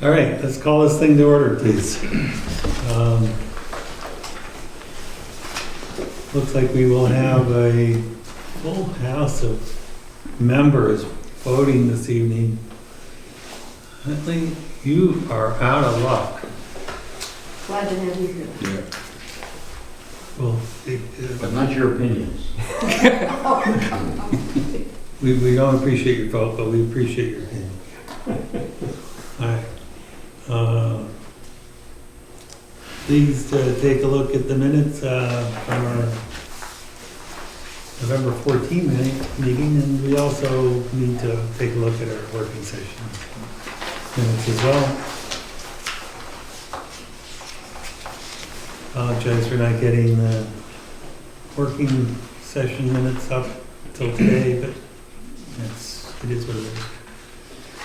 All right, let's call this thing to order, please. Looks like we will have a full house of members voting this evening. Huntley, you are out of luck. Glad to have you here. Yeah. Well, But not your opinions. we don't appreciate your vote, but we appreciate your opinion. All right. Please take a look at the minutes from our November 14 meeting, and we also need to take a look at our working session minutes as well. Apologize for not getting the working session minutes up till today, but it is what it is.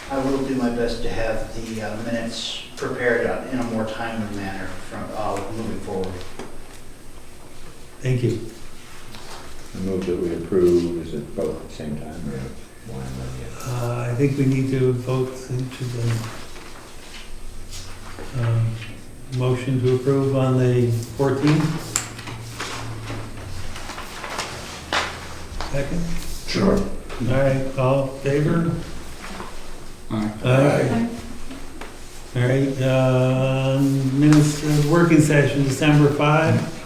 I will do my best to have the minutes prepared in a more timely manner from moving forward. Thank you. I move that we approve, is it both at the same time or one and then I think we need to vote each of them. Motion to approve on the 14th. Second? Sure. All right, all in favor? Aye. All right, minutes, working session, December 5.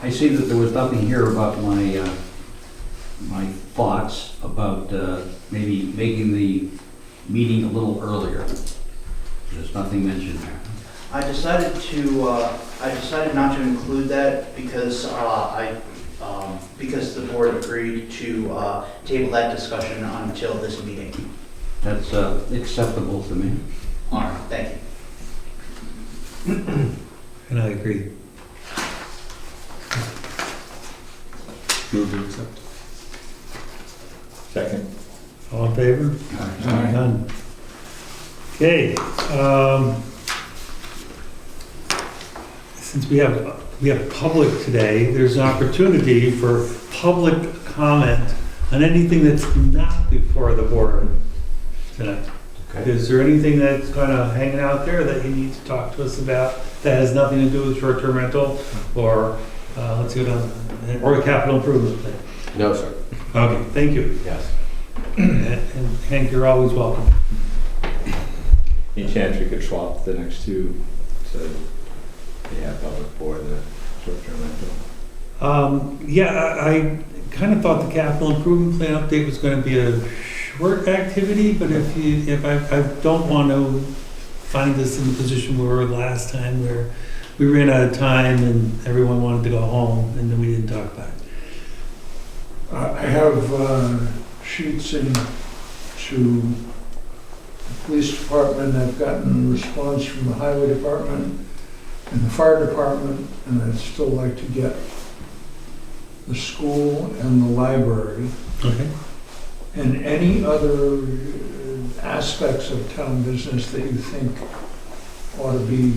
I see that there was nothing here about my thoughts about maybe making the meeting a little earlier. There's nothing mentioned there. I decided not to include that because because the board agreed to table that discussion until this meeting. That's acceptable to me. All right, thank you. And I agree. Move to accept. Second. All in favor? Aye. None. Okay, since we have public today, there's an opportunity for public comment on anything that's not before the board tonight. Okay. Is there anything that's kind of hanging out there that you need to talk to us about that has nothing to do with short-term rental or, let's go down, or a capital improvement plan? No, sir. Okay, thank you. Yes. And Hank, you're always welcome. Any chance we could swap the next two so they have public for the short-term rental? Yeah, I kind of thought the capital improvement plan update was going to be a short activity, but if I don't want to find us in the position we were last time where we ran out of time and everyone wanted to go home and then we didn't talk about it. I have sheets in to the police department. I've gotten a response from the highway department and the fire department, and I'd still like to get the school and the library Okay. and any other aspects of town business that you think ought to be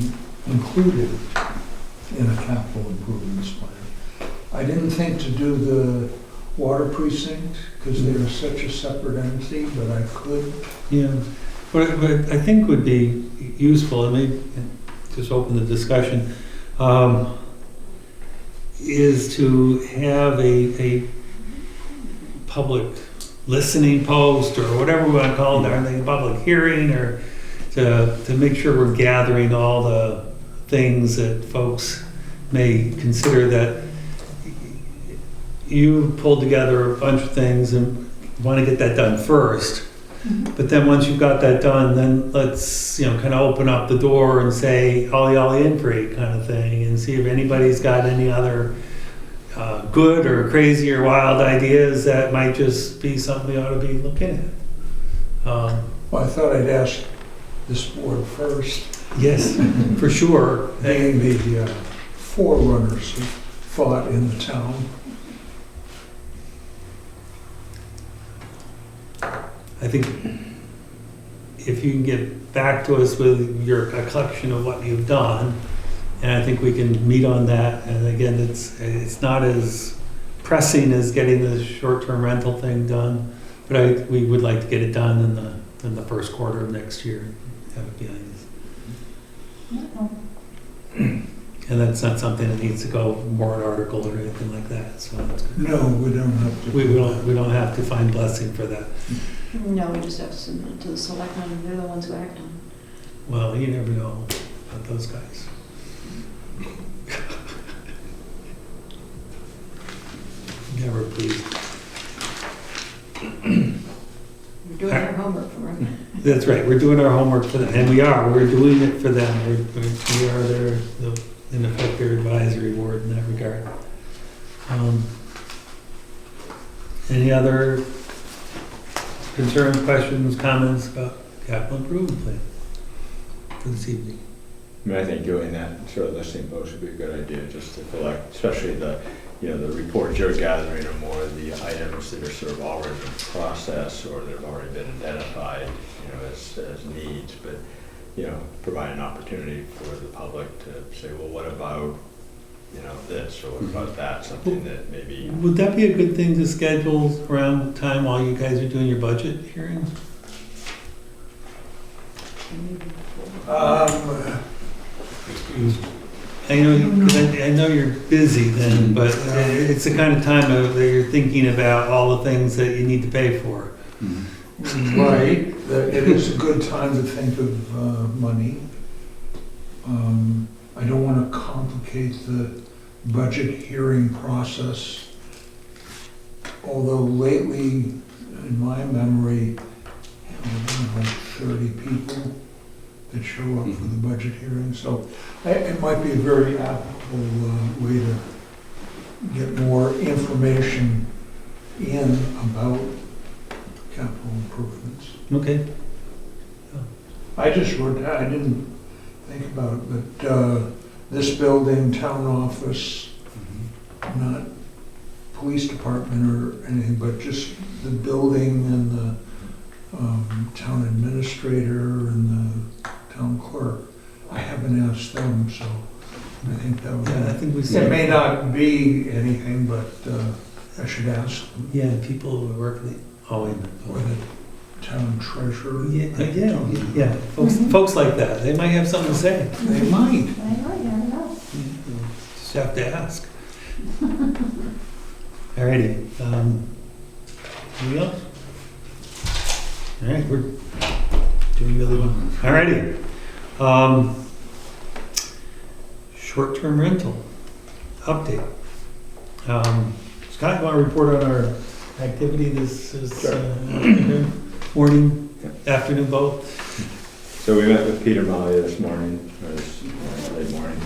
included in a capital improvements plan. I didn't think to do the water precinct because they are such a separate entity, but I could. Yeah, but I think would be useful, and maybe just open the discussion, is to have a public listening post or whatever we want to call it, or a public hearing, or to make sure we're gathering all the things that folks may consider that you pulled together a bunch of things and want to get that done first. But then once you've got that done, then let's, kind of open up the door and say, ollie in for it kind of thing, and see if anybody's got any other good or crazy or wild ideas that might just be something we ought to be looking at. Well, I thought I'd ask this board first, Yes, for sure. being the forerunners of thought in the town. I think if you can get back to us with a collection of what you've done, and I think we can meet on that. And again, it's not as pressing as getting the short-term rental thing done, but we would like to get it done in the in the first quarter of next year, have it behind us. And that's not something that needs to go warrant article or anything like that, so that's good. No, we don't have to. We don't have to find blessing for that. No, we just have to submit it to the selectmen, and they're the ones who act on Well, you never know about those guys. Never pleased. it. We're doing our homework for them. That's right, we're doing our homework for them, and we're doing it for them. We are their, in effect, their advisory board in that regard. Any other concerns, questions, comments about capital improvement plan for this evening? I mean, I think doing that sort of listening post would be a good idea, just to collect, especially the reports you're gathering are more the items that are sort of already in process or that have already been identified, as needs, but, provide an opportunity for the public to say, well, what about, this, or what about that, something that maybe. Would that be a good thing to schedule around the time while you guys are doing your budget hearings? I know you're busy then, but it's the kind of time that you're thinking about all the things that you need to pay for. Right, it is a good time to think of money. I don't want to complicate the budget hearing process, although lately, in my memory, like 30 people that show up for the budget hearing, so it might be a very applicable way to get more information in about capital improvements. Okay. I just wrote that, I didn't think about it, but this building, town office, not police department or anything, but just the building and the town administrator and the town clerk. I haven't asked them, so I think that would. Yeah, I think we It said. may not be anything, but I should ask them. Yeah, people who work the, Or the town treasurer. yeah. Folks like that, they might have something to say. They might. Just have to ask. Alrighty, anything else? All right, we're doing really well. Alrighty. Short-term rental update. Scott, you want to report on our activity this morning, afternoon, both? So we met with Peter Malia this morning, or this late morning,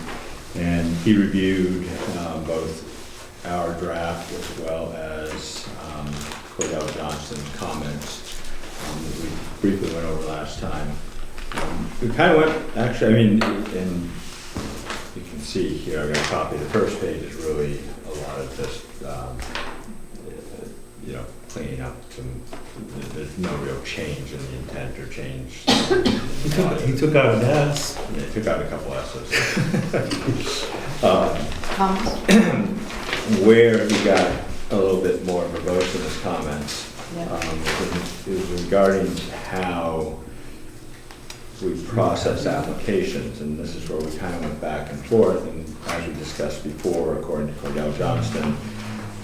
and he reviewed both our draft as well as Cordell Johnston's comments that we briefly went over last time. We kind of went, actually, and you can see here, I got a copy. The first page is really a lot of just, cleaning up some, there's no real change in the intent or change. He took out an S. Yeah, he took out a couple S's. Where he got a little bit more verbose in his comments is regarding how we process applications, and this is where we kind of went back and forth, and as we discussed before, according to Cordell Johnston,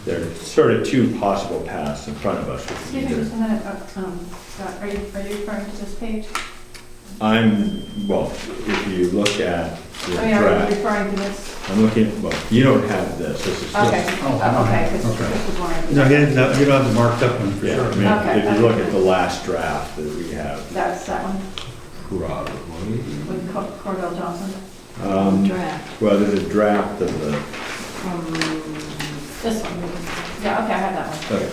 there are sort of two possible paths in front of us. Excuse me just a minute, Scott, are you referring to this page? Well, if you look at the Are you draft, referring to this? I'm looking, well, you don't have this is just. Okay, okay, this was one of the. No, you don't have the marked up one for Yeah, sure. I mean, Okay, if you look okay. at the last draft that we have. That's that one, Probably. with Cordell Johnson? Draft. Well, there's a draft of the, This one, yeah, okay, I have that one. okay.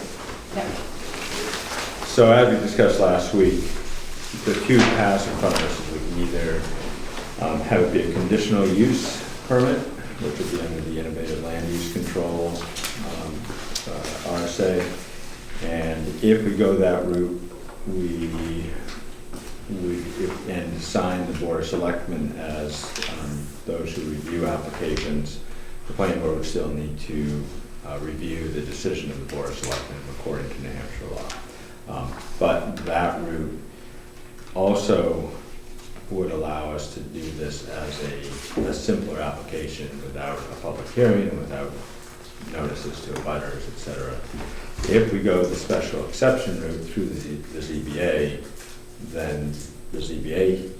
Yeah. So as we discussed last week, the two paths in front of us is we can either have it be a conditional use permit, which would be under the Innovative Land Use Control RSA. And if we go that route, and assign the Board of Selectmen as those who review applications, the planning board would still need to review the decision of the Board of Selectmen according to New Hampshire law. But that route also would allow us to do this as a simpler application without a public hearing and without notices to abutters, et cetera. If we go the special exception route through the ZBA, then the ZBA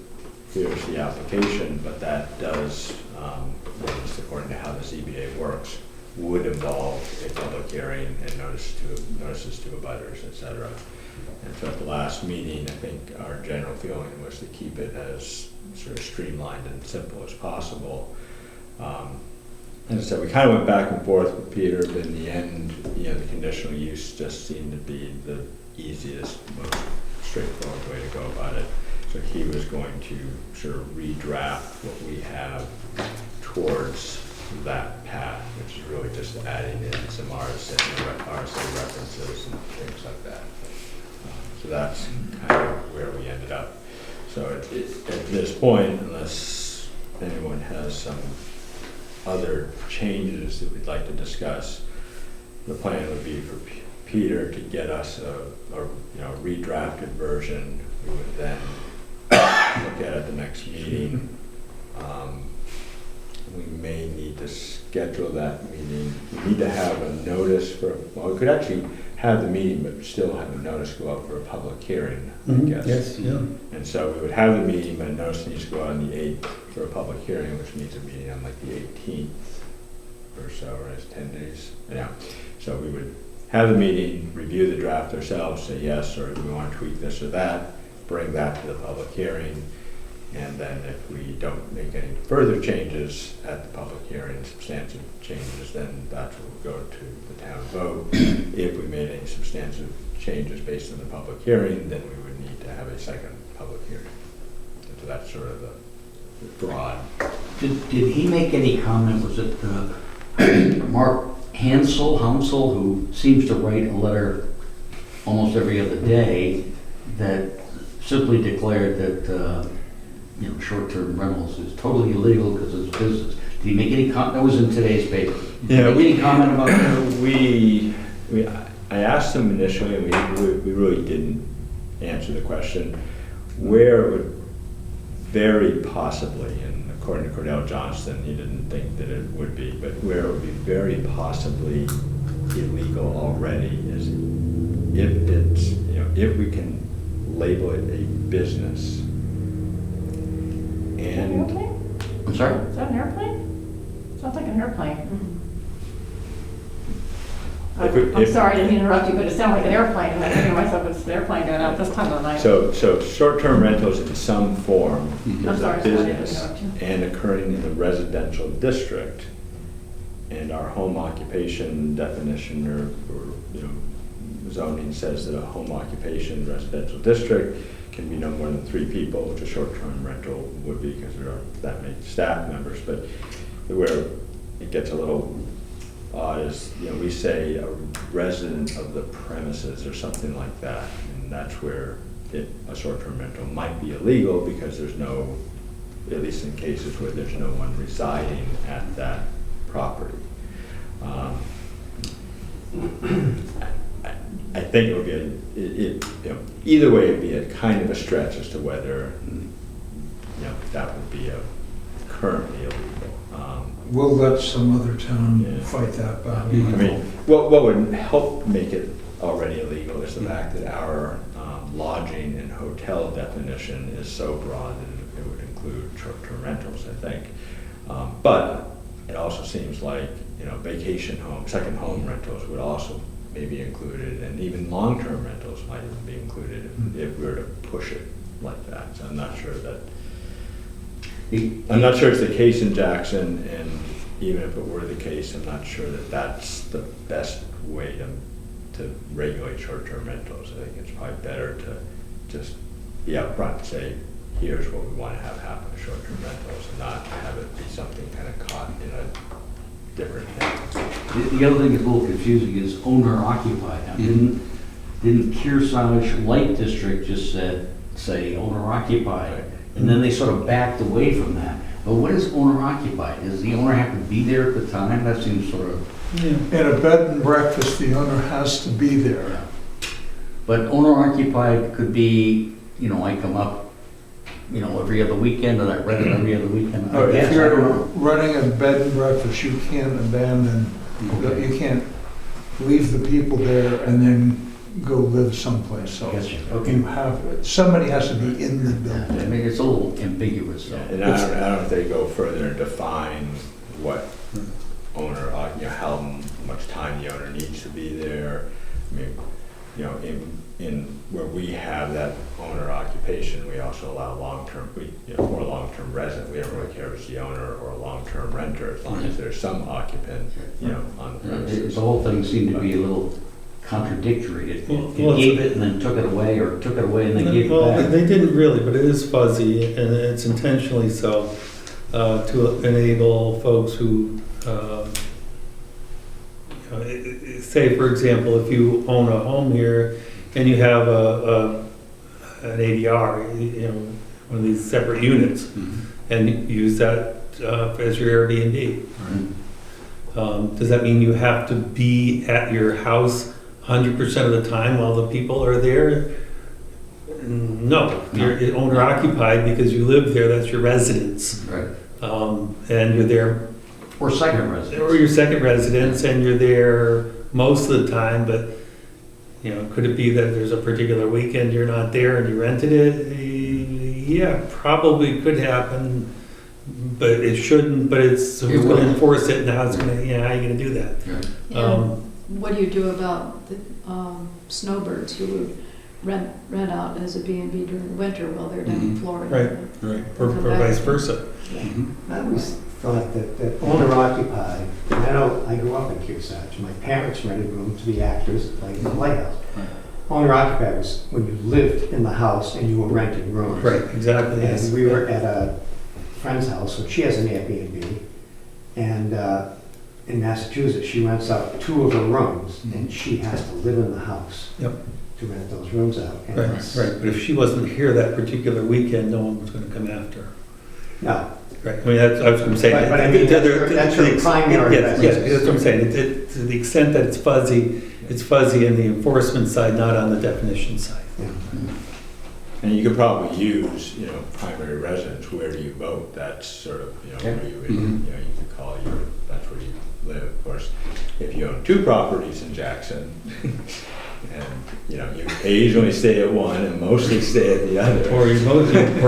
hears the application, but that does, at least according to how the ZBA works, would involve a public hearing and notices to abutters, et cetera. And so at the last meeting, I think our general feeling was to keep it as sort of streamlined and simple as possible. As I said, we kind of went back and forth with Peter, but in the end, the conditional use just seemed to be the easiest, most straightforward way to go about it. So he was going to sort of redraft what we have towards that path, which is really just adding in some RSA references and things like that. So that's kind of where we ended up. So at this point, unless anyone has some other changes that we'd like to discuss, the plan would be for Peter to get us a redrafted version. We would then look at the next meeting. We may need to schedule that meeting. We need to have a notice we could actually have the meeting, but still have a notice go out for a public hearing, I guess. Yes, yeah. And so we would have the meeting, but a notice needs to go out on the 8th for a public hearing, which means a meeting on like the 18th or so, or it's 10 days. Yeah. So we would have the meeting, review the draft ourselves, say yes, or we want to tweak this or that, bring that to the public hearing. And then if we don't make any further changes at the public hearing, substantive changes, then that's what will go to the town vote. If we made any substantive changes based on the public hearing, then we would need to have a second public hearing. And so that's sort of the broad. Did he make any comment, was it Mark Hansel, who seems to write a letter almost every other day, that simply declared that short-term rentals is totally illegal because it's business? Did he make any comment? That was in today's paper. Did he make any comment about that? I asked him initially, and we really didn't answer the question. Where it would very possibly, and according to Cordell Johnston, he didn't think that it would be, but where it would be very possibly illegal already is if we can label it a business. And I'm sorry? Is that an airplane? Sounds like an airplane. I'm sorry to interrupt you, but it sounded like an airplane, and I think to myself, it's an airplane going out this time of the night. So short-term rentals in some form I'm is a sorry, sorry to business interrupt you. and occurring in the residential district. And our home occupation definition or zoning says that a home occupation residential district can be no more than 3 people, which a short-term rental would be because there are that many staff members. But where it gets a little odd is, we say a resident of the premises or something like that, and that's where a short-term rental might be illegal because there's no, at least in cases where there's no one residing at that property. I think it would be either way it'd be a kind of a stretch as to whether that would be currently illegal. We'll let some other town Yeah. fight that battle. I mean, what would help make it already illegal is the fact that our lodging and hotel definition is so broad that it would include short-term rentals, I think. But it also seems like, vacation homes, second home rentals would also maybe included, and even long-term rentals might even be included if we were to push it like that. So I'm not sure it's the case in Jackson, and even if it were the case, I'm not sure that that's the best way to regulate short-term rentals. I think it's probably better to just be upfront and say, here's what we want to have happen with short-term rentals, and not have it be something kind of caught in a different thing. The other thing that's a little confusing is owner occupied. Now, didn't Kearsarge Light District just say owner occupied? And then they sort of backed away from that. But what is owner occupied? Does the owner have to be there at the time? That seems sort of... In a bed and breakfast, the owner has to be there. But owner occupied could be, you know, I come up, you know, every other weekend, and I rent it every other weekend. I If guess, I you're don't know. running a bed and breakfast, you can't abandon, you can't leave the people there and then go live someplace I else. guess, You okay. have, somebody has to be in the I building. mean, it's a little ambiguous, so. And I don't know if they go further and define what owner, how much time the owner needs to be there. I mean, you know, in where we have that owner occupation, we also allow long-term, more long-term resident. We don't really care if it's the owner or a long-term renter, as long as there's some occupant, on the premises. The whole thing seemed to be a little contradictory. It Well, gave it and then took it away, or took it away and then gave Well, it back. they didn't really, but it is fuzzy, and it's intentionally so, to enable folks who, say, for example, if you own a home here and you have an ADR, one of these separate units, and you use that as your Airbnb. Does that mean you have to be at your house 100% of the time while the people are there? No, you're owner occupied because you live there, that's your residence. Right. And you're there, Or second residence. or your second residence, and you're there most of the time, but, could it be that there's a particular weekend you're not there and you rented it? Yeah, probably could happen, but it shouldn't, but it's, who's It will. gonna enforce it and how it's gonna, how are you gonna do that? And what do you do about the snowbirds who would rent out as a B&B during the winter while they're down in Florida? Right, or vice versa. I always thought that owner occupied, and I grew up in Kearsarge. My parents rented rooms to the actors, like in the Lighthouse. Owner occupied was when you lived in the house and you were renting rooms. Right, exactly, yes. And we were at a friend's house, so she has an Airbnb, and in Massachusetts, she rents out 2 of her rooms, and she has to live in the house Yep. to rent those rooms out. And Right, it's- right, but if she wasn't here that particular weekend, no one was gonna come after her. No, Right, I mean, that's, I was gonna say. But I mean, that's her primary Yes, yes, residence. that's what I'm saying. To the extent that it's fuzzy in the enforcement side, not on the definition side. And you could probably use, primary residence, where do you vote? That's sort of, where you could call that's where you live. Of course, if you own 2 properties in Jackson, and, you occasionally stay at one and mostly stay at the other. Or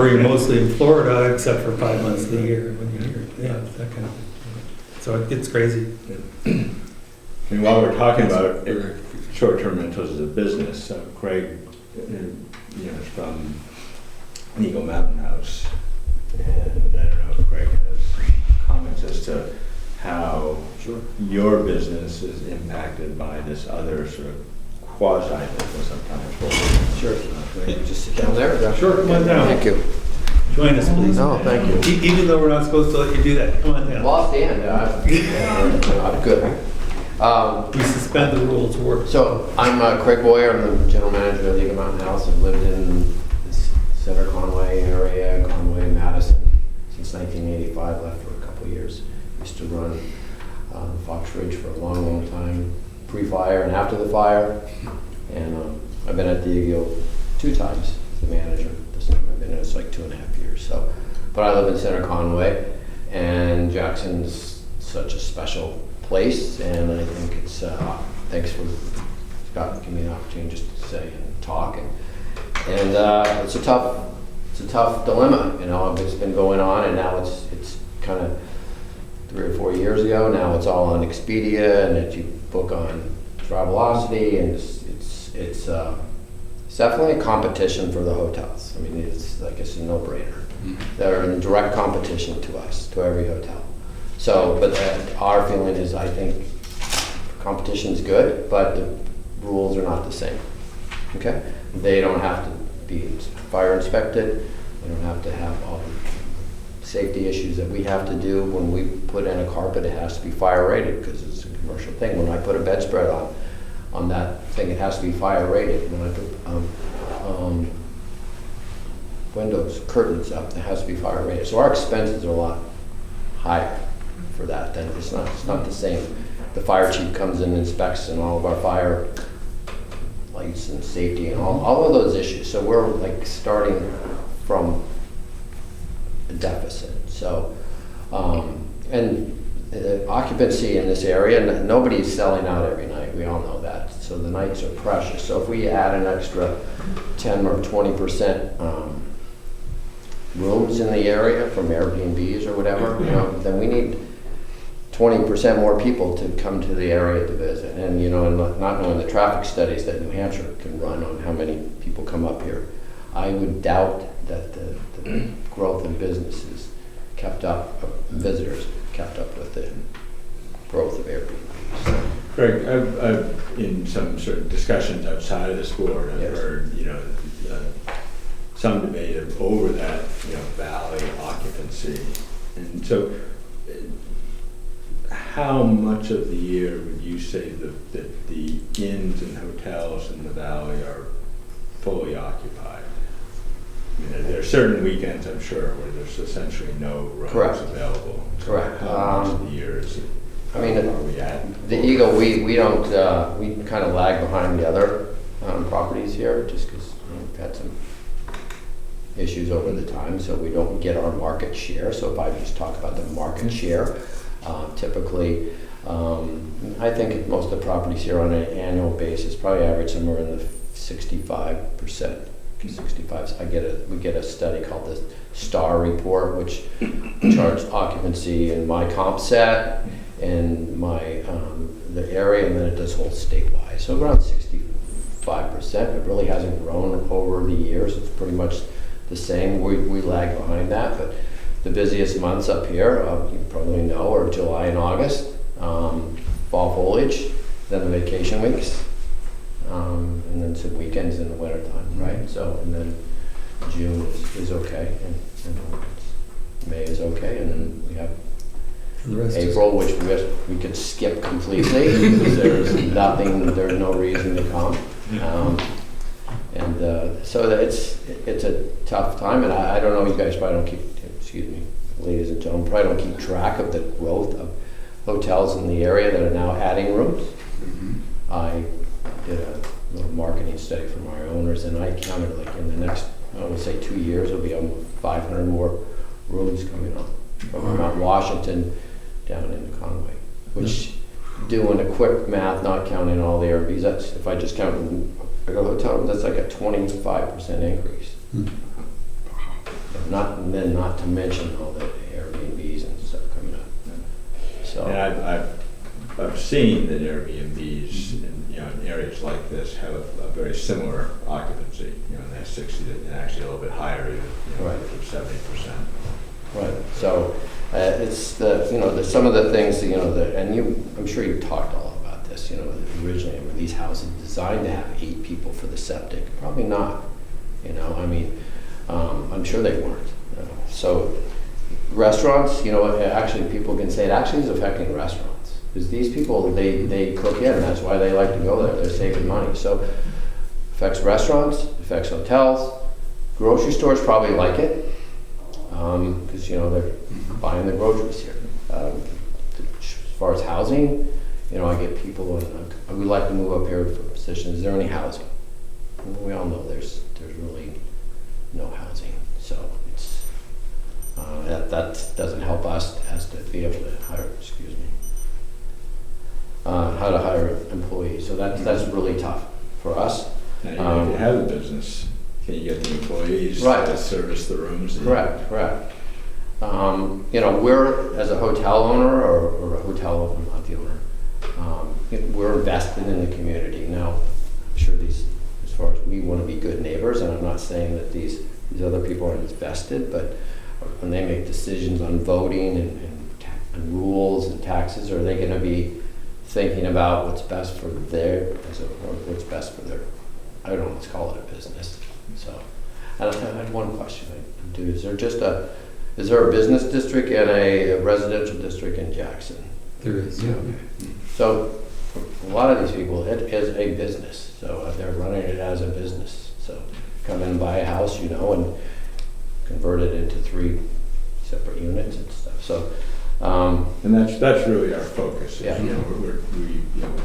you're mostly in Florida, except for 5 months of the year when you're here. Yeah, that kind of thing. So it gets crazy. I mean, while we're talking about short-term rentals as a business, Craig, is from Eagle Mountain House, and I don't know if Craig has comments as to how your business is impacted by this other sort of quasi-business sometimes. Sure. Just sit down there? Sure, come on down. Thank you. Join us, please. No, thank you. Even though we're not supposed to let you do that, come on down. Well, I'll stand. I'm good. We suspend the rules of work. So I'm Craig Boyer. I'm the general manager of the Eagle Mountain House. I've lived in this Center Conway area, Conway, Madison, since 1985. Left for a couple of years. Used to run Fox Ridge for a long, long time, pre-fire and after the fire. And I've been at the Eagle 2 times as the manager. This time I've been in it's like 2.5 years. So, but I live in Center Conway, and Jackson's such a special place, and I think it's thanks for Scott giving me an opportunity just to say and talk, and it's a tough dilemma. It's been going on, and now it's kind of 3 or 4 years ago. Now it's all on Expedia, and that you book on Travelocity, and it's definitely a competition for the hotels. I mean, it's a no-brainer. They're in direct competition to us, to every hotel. So, but our feeling is, I think competition's good, but the rules are not the same. Okay? They don't have to be fire inspected. They don't have to have all the safety issues that we have to do. When we put in a carpet, it has to be fire rated because it's a commercial thing. When I put a bedspread on that thing, it has to be fire rated. When I put windows, curtains up, it has to be fire rated. So our expenses are a lot higher for that. Then it's not the same. The fire chief comes in and inspects, and all of our fire, lights and safety and all of those issues. So we're like starting from a deficit. So, and occupancy in this area, nobody's selling out every night. We all know that. So the nights are precious. So if we add an extra 10 or 20% rooms in the area from Airbnbs or whatever, you know, then we need 20% more people to come to the area to visit. And, you know, and not knowing the traffic studies that New Hampshire can run on how many people come up here, I would doubt that the growth in businesses kept up, visitors kept up with the growth of Airbnb. So, Greg, I've, in some sort of discussions outside of this board, I've Yes. heard, you know, some debate over that, you know, valley occupancy. And so, how much of the year would you say that the inns and hotels in the valley are fully occupied? I mean, there are certain weekends, I'm sure, where there's essentially no rooms Correct. available. Correct. How much of the year is it? I mean, Are we at? the Eagle, we don't, we kind of lag behind the other properties here, just because we've had some issues over the time, so we don't get our market share. So if I just talk about the market share, typically, I think most of the properties here on an annual basis probably average somewhere in the 65%. 65. We get a study called the STAR report, which charts occupancy in my comp set and my the area, and then it does whole statewide. So around 65%. It really hasn't grown over the years. It's pretty much the same. We lag behind that, but the busiest months up here, you probably know, are July and August, fall foliage, then the vacation weeks, and then some weekends in the wintertime, right? So, and then June is okay, and May is okay, and then we have For the rest April, which we could skip completely because there's no reason to come. So that it's a tough time, and I don't know, you guys probably don't keep, excuse me, ladies and gentlemen, probably don't keep track of the growth of hotels in the area that are now adding rooms. I did a little marketing study for my owners, and I counted like in the next, I would say 2 years, there'll be almost 500 more rooms coming up from Mount Washington down into Conway, which, doing a quick math, not counting all the Airbnbs, that's, if I just count a hotel, that's like a 25% increase. Not to mention all the Airbnbs and stuff coming up. So, And I've seen that Airbnbs in, you know, in areas like this have a very similar occupancy, you know, in that 60 and actually a little bit higher, even, you know, Right. from 70%. right, so it's some of the things that, and I'm sure you've talked all about this, originally were these houses designed to have 8 people for the septic? Probably not, I mean, I'm sure they weren't. So restaurants, actually people can say it actually is affecting restaurants. Because these people, they cook in, that's why they like to go there, they're saving money. So affects restaurants, affects hotels, grocery stores probably like it, because they're buying the groceries here. As far as housing, I get people, I would like to move up here for positions, is there any housing? We all know there's really no housing, so it's, that doesn't help us as to be able to hire, how to hire employees. So that's really tough for us. Now, if you have a business, can you get the employees Right. to service the rooms? Correct. We're, as a hotel owner, or a hotel owner, not the owner, we're invested in the community. Now, I'm sure as far as we want to be good neighbors, and I'm not saying that these other people aren't invested, but when they make decisions on voting and rules and taxes, are they going to be thinking about what's best for what's best for their, I don't know, let's call it a business. So I had one question. Is there a business district and a residential district in Jackson? There is. Yeah. So for a lot of these people, it is a business. So they're running it as a business. So come in and buy a house, and convert it into 3 separate units and stuff. So And that's really our focus. Yeah. We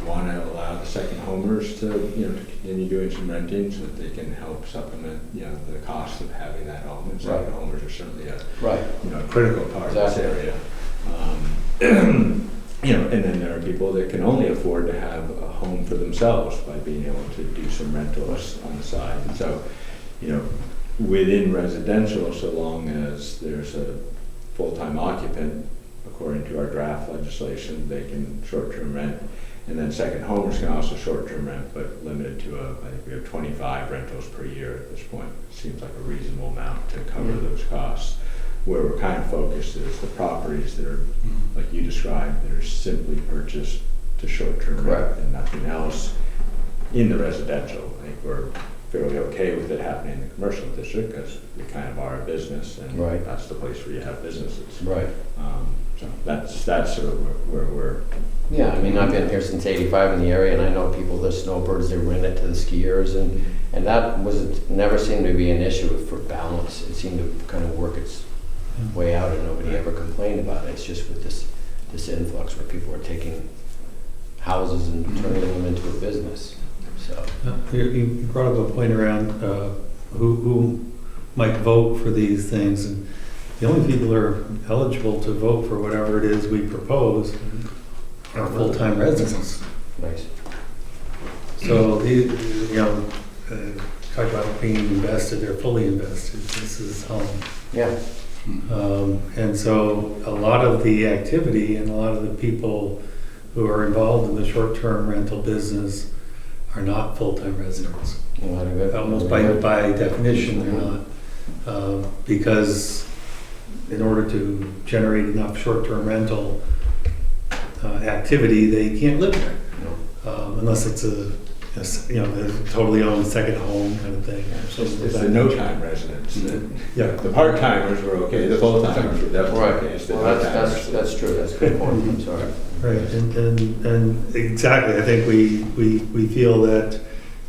want to allow the second homers to, to continue doing some renting so that they can help supplement, the cost of having that home. And second homers are certainly a Right. a critical part of this area. And then there are people that can only afford to have a home for themselves by being able to do some rentals on the side. And so, within residential, so long as there's a full-time occupant, according to our draft legislation, they can short-term rent. And then second homers can also short-term rent, but limited to I think we have 25 rentals per year at this point. Seems like a reasonable amount to cover those costs. Where we're kind of focused is the properties that are, like you described, that are simply purchased to short-term rent and nothing else in the residential. I think we're fairly okay with it happening in the commercial district because we kind of are a business and that's the place where you have businesses. Right. So that's sort of where we're. Yeah, I mean, I've been here since '85 in the area, and I know people, the snowbirds, they rent it to the skiers, and that never seemed to be an issue for balance. It seemed to kind of work its way out, and nobody ever complained about it. It's just with this influx where people are taking houses and turning them into a business. So You brought up a point around who might vote for these things, and the only people who are eligible to vote for whatever it is we propose are full-time residents. nice. So, talk about being invested, they're fully invested. This is home. Yeah. And so a lot of the activity and a lot of the people who are involved in the short-term rental business are not full-time residents. Almost by definition, they're not. Because in order to generate enough short-term rental activity, they can't live there. Unless it's a totally owned second home kind of thing. It's the no-time residents. Yeah. The part-timers were okay, the full-timers were definitely okay. It's the no-timers. That's true, that's a good point, I'm sorry. Right, and exactly, I think we feel that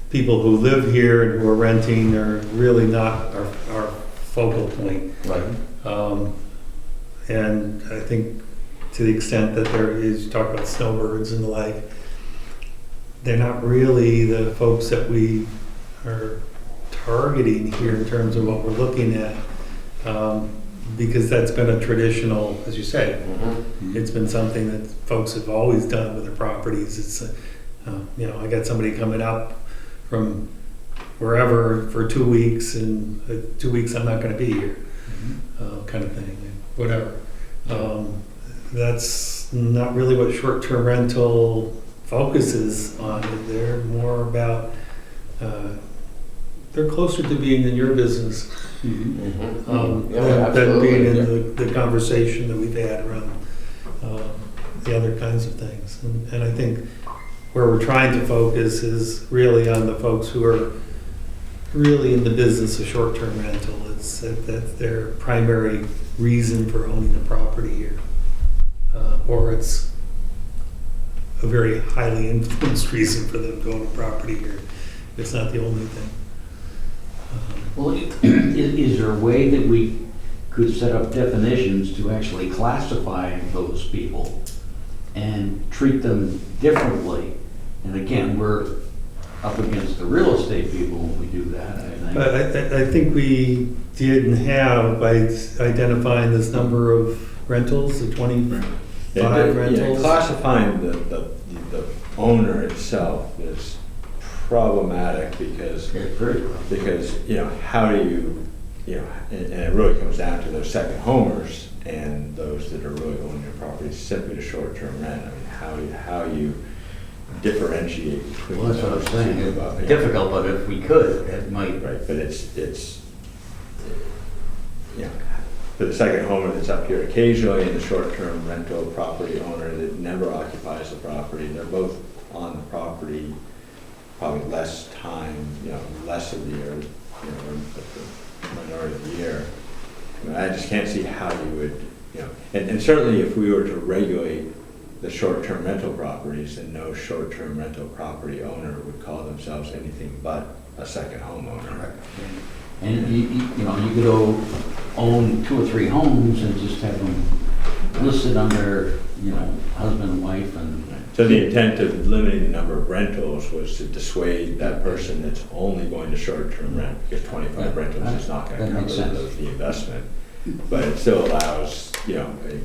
people who live here and who are renting are really not our focal point. Right. And I think to the extent that there is, you talk about snowbirds and the like, they're not really the folks that we are targeting here in terms of what we're looking at. Because that's been a traditional, as you say, it's been something that folks have always done with their properties. It's, I got somebody coming up from wherever for 2 weeks, and 2 weeks I'm not going to be here, kind of thing, whatever. That's not really what short-term rental focuses on. They're more about, they're closer to being in your business than being in the conversation that we've had around the other kinds of things. And I think where we're trying to focus is really on the folks who are really in the business of short-term rental. It's that's their primary reason for owning a property here. Or it's a very highly influenced reason for them to own a property here. It's not the only thing. Well, is there a way that we could set up definitions to actually classify those people and treat them differently? And again, we're up against the real estate people when we do that, I think. But I think we did and have by identifying this number of rentals, the 25 rentals. Classifying the owner itself is problematic because how do you and it really comes down to those second homers and those that are really owning your property simply to short-term rent. I mean, how you differentiate between Well, that's what I'm those saying. two. It's difficult, but if we could, it might. Right, but it's for the second homer that's up here occasionally and the short-term rental property owner that never occupies the property, they're both on the property probably less time, less of the year, but the minority of the year. I just can't see how you would, and certainly if we were to regulate the short-term rental properties, then no short-term rental property owner would call themselves anything but a second homeowner. And you could own 2 or 3 homes and just have them listed under, husband and wife and. So the intent of limiting the number of rentals was to dissuade that person that's only going to short-term rent, because 25 rentals is not going to That makes cover sense. the investment. But it still allows, a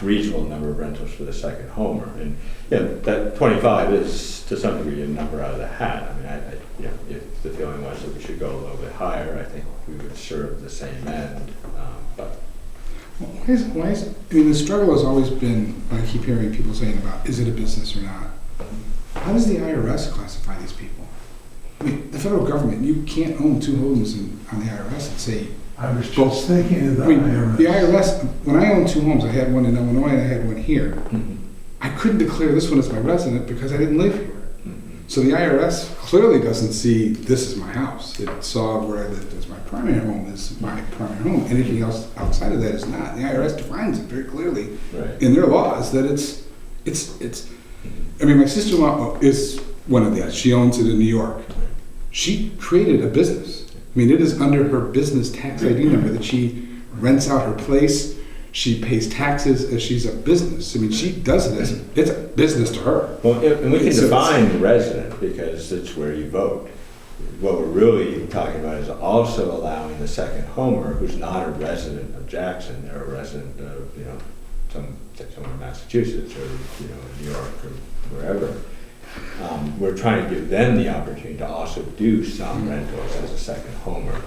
reasonable number of rentals for the second homer. And, that 25 is to some degree a number out of the hat. I mean, if the feeling was that we should go a little bit higher, I think we would serve the same end. But Why is, I mean, the struggle has always been, I keep hearing people saying about, is it a business or not? How does the IRS classify these people? I mean, the federal government, you can't own two homes on the IRS and say, I was just thinking of the I mean, IRS. the IRS, when I owned two homes, I had one in Illinois and I had one here. I couldn't declare this one as my resident because I didn't live here. So the IRS clearly doesn't see this is my house. It saw where I lived as my primary home is my primary home. Anything else outside of that is not. The IRS defines it very clearly right. in their laws that it's. I mean, my sister-in-law is one of that. She owns it in New York. She created a business. I mean, it is under her business tax ID number that she rents out her place. She pays taxes as she's a business. I mean, she does it as it's a business to her. Well, and we can So it's- define resident because it's where you vote. What we're really talking about is also allowing the second homer who's not a resident of Jackson, they're a resident of, somewhere in Massachusetts or, New York or wherever. We're trying to give them the opportunity to also do some rentals as a second homer.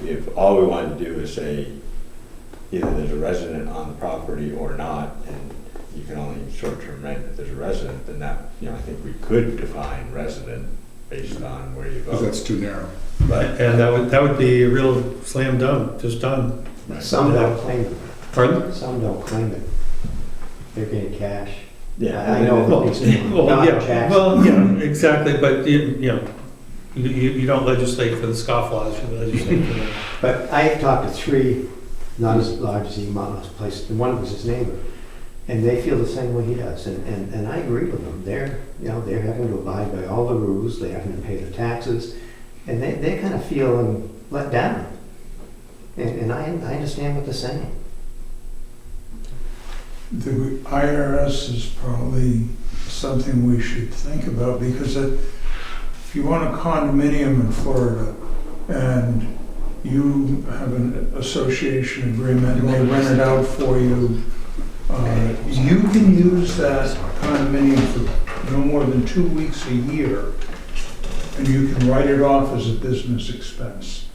If all we wanted to do is say, either there's a resident on the property or not, and you can only short-term rent if there's a resident, then that, I think we could define resident based on where you Because vote. that's too narrow. But, And that would be a real slam dunk, just done. right. Some don't claim it. Pardon? Some don't claim it. They're getting cash. Yeah. I know Well, at least not yeah, Jackson. well, yeah, exactly, but you don't legislate for the scofflaws, you legislate for the. But I talked to three, not as large as Eagle Mountain place, and one was his neighbor. And they feel the same way he does, and I agree with them. They're having to abide by all the rules, they're having to pay their taxes, and they kind of feel let down. And I understand what they're saying. The IRS is probably something we should think about, because if you want a condominium in Florida and you have an association agreement and they rent it out for you, you can use that condominium for no more than 2 weeks a year, and you can write it off as a business expense.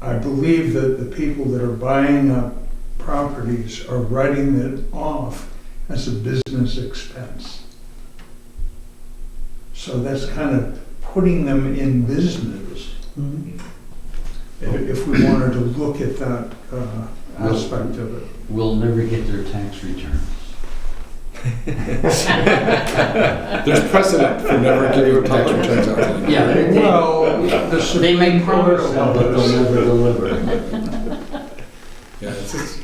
I believe that the people that are buying up properties are writing it off as a business expense. So that's kind of putting them in business, if we wanted to look at that aspect of it. Will never get their tax returns. There's precedent for never giving tax returns out to anyone. Yeah, Well, the they make Supreme Court promises, but they'll allows- never deliver. Yeah, it's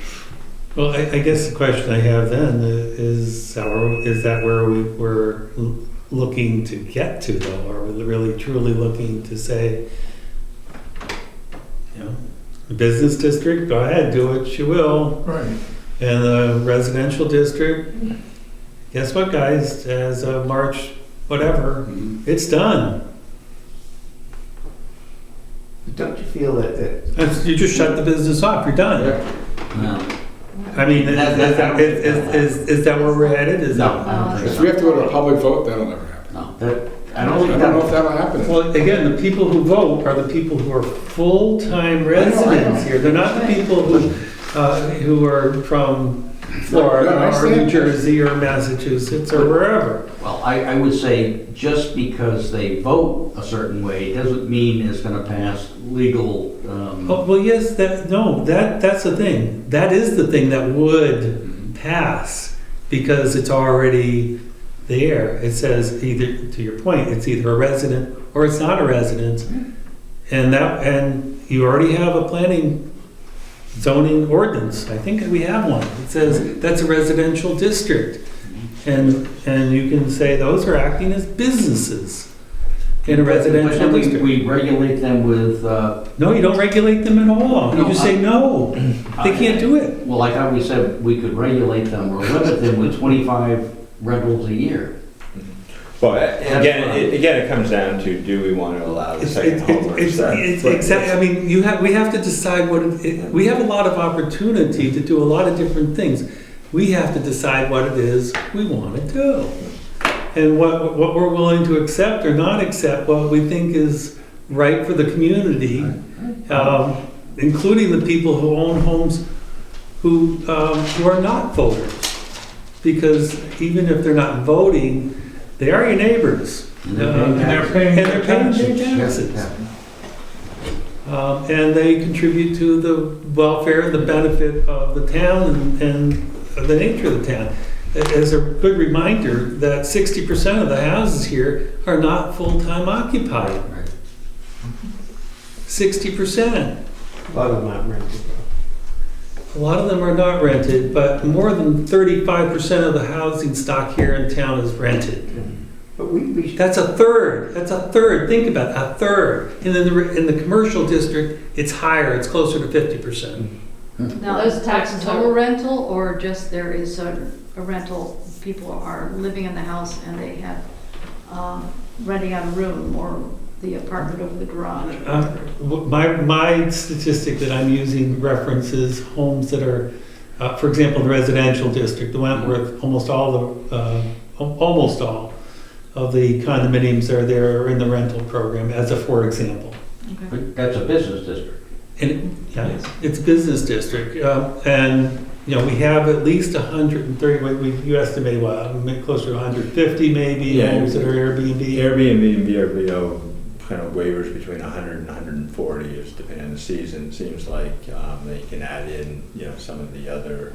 Well, I guess the question I have then is that where we're looking to get to though? Are we really truly looking to say, the business district, go ahead, do what you will. Right. And the residential district, guess what guys, as of March, whatever, it's done. Don't you feel that You just shut the business off, you're done. No. I mean, is that where we're headed? Is No, that- I don't think If so. we have to go to a public vote, that'll never happen. No. I don't think I don't know if that'll happen. Well, again, the people who vote are the people who are full-time I know. residents here. They're not the people who are from Florida No, I or New understand. Jersey or Massachusetts or wherever. Well, I would say just because they vote a certain way doesn't mean it's gonna pass legal, Well, yes, that's the thing. That is the thing that would pass because it's already there. It says either, to your point, it's either a resident or it's not a resident. And you already have a planning zoning ordinance. I think we have one. It says that's a residential district. And you can say those are acting as businesses. in a But residential then district. we regulate them with, No, you don't regulate them at all. You No, just say no. They can't do it. well, I thought we said we could regulate them or limit them with 25 rentals a year. Well, again, it comes down to, do we want to allow the second home or is that? Exactly. I mean, we have to decide we have a lot of opportunity to do a lot of different things. We have to decide what it is we want to do. And what we're willing to accept or not accept, what we think is right for the community, including the people who own homes who are not voters. Because even if they're not voting, they are your neighbors. And they're paying And they're paying their taxes. taxes. And they contribute to the welfare and the benefit of the town and the nature of the town. As a good reminder that 60% of the houses here are not full-time occupied. Right. 60%. A lot of them not rented. A lot of them are not rented, but more than 35% of the housing stock here in town is rented. But we That's a third. That's a third. Think about it, a third. And in the commercial district, it's higher. It's closer to 50%. Now, Those is that taxes total are- rental, or just there is a rental, people are living in the house and they have renting out a room or the apartment over the garage? My statistic that I'm using references homes that are, for example, the residential district, the Wentworth, almost all of the condominiums are there in the rental program, as a for example. Okay. But that's a business district. And yeah, it's business district, and you know we have at least 130. You estimate what? Closer to 150 maybe Yeah. homes that are Airbnb. Airbnb and VRBO kind of waivers between 100 and 140 is depending on the season. It seems like they can add in, some of the other,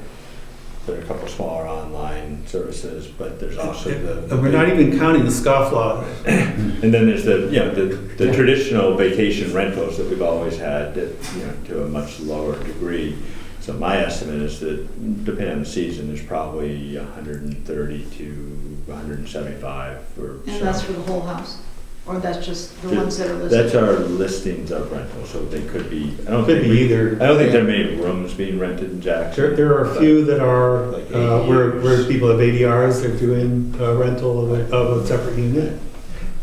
there are a couple smaller online services, but there's also And we're not even counting the scofflaw. and then there's the traditional vacation rentals that we've always had that, to a much lower degree. So my estimate is that depending on the season, there's probably 130 to 175 for. And that's for the whole house? Or that's just the Th- ones that are listed? That's our listings of rentals, so they could be, I don't Could think, be either. I don't think there are many rooms being rented in Jackson. There are a few that are Like where ADUs. people have ADRs. They're doing rental of a separate unit.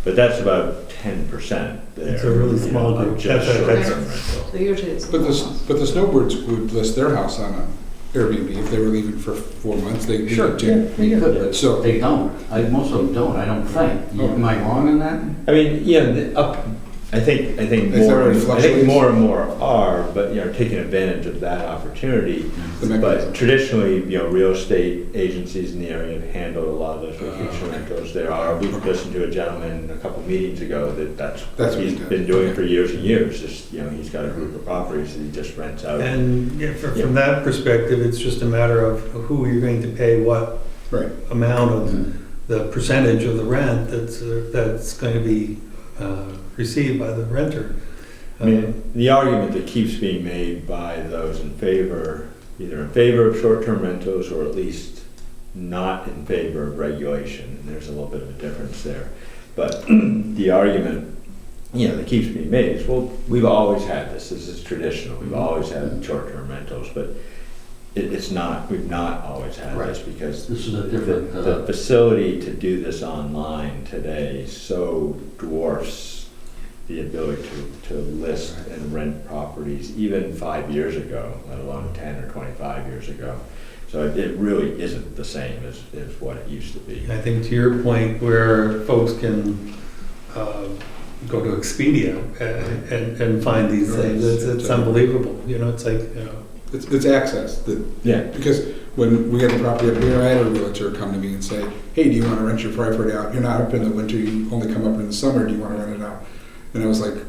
But that's about 10% there. It's a really small of group. Just That's- short-term that's- rental. So usually it's the But whole the, house. but the snowbirds would list their house on a Airbnb if they were leaving for 4 months. They Sure, could yeah, check. They could, but So- they don't. Most of them don't, I don't think. Am I wrong on that? I mean, I think Is there any fluctuations? more and more are, but, taking advantage of that opportunity. The mechanism. But traditionally, real estate agencies in the area have handled a lot of those vacation rentals. We listened to a gentleman a couple meetings ago that's That's what what he's he does. been doing for years and years. Just, he's got a group of properties that he just rents out. And from that perspective, it's just a matter of who you're going to pay what Right. amount of the percentage of the rent that's going to be received by the renter. I mean, the argument that keeps being made by those in favor, either in favor of short-term rentals or at least not in favor of regulation, and there's a little bit of a difference there. But the argument, that keeps being made is, well, we've always had this is traditional, we've always had short-term rentals, but we've not always had Right. this because This is a different, the facility to do this online today so dwarfs the ability to list and rent properties even 5 years ago, let alone 10 or 25 years ago. So it really isn't the same as what it used to be. I think to your point where folks can go to Expedia and find these things, it's unbelievable. It's like, It's access. Yeah. Because when we had the property up here, I had a realtor come to me and say, hey, do you want to rent your property out? You're not up in the winter, you only come up in the summer, do you want to rent it out? And I was like,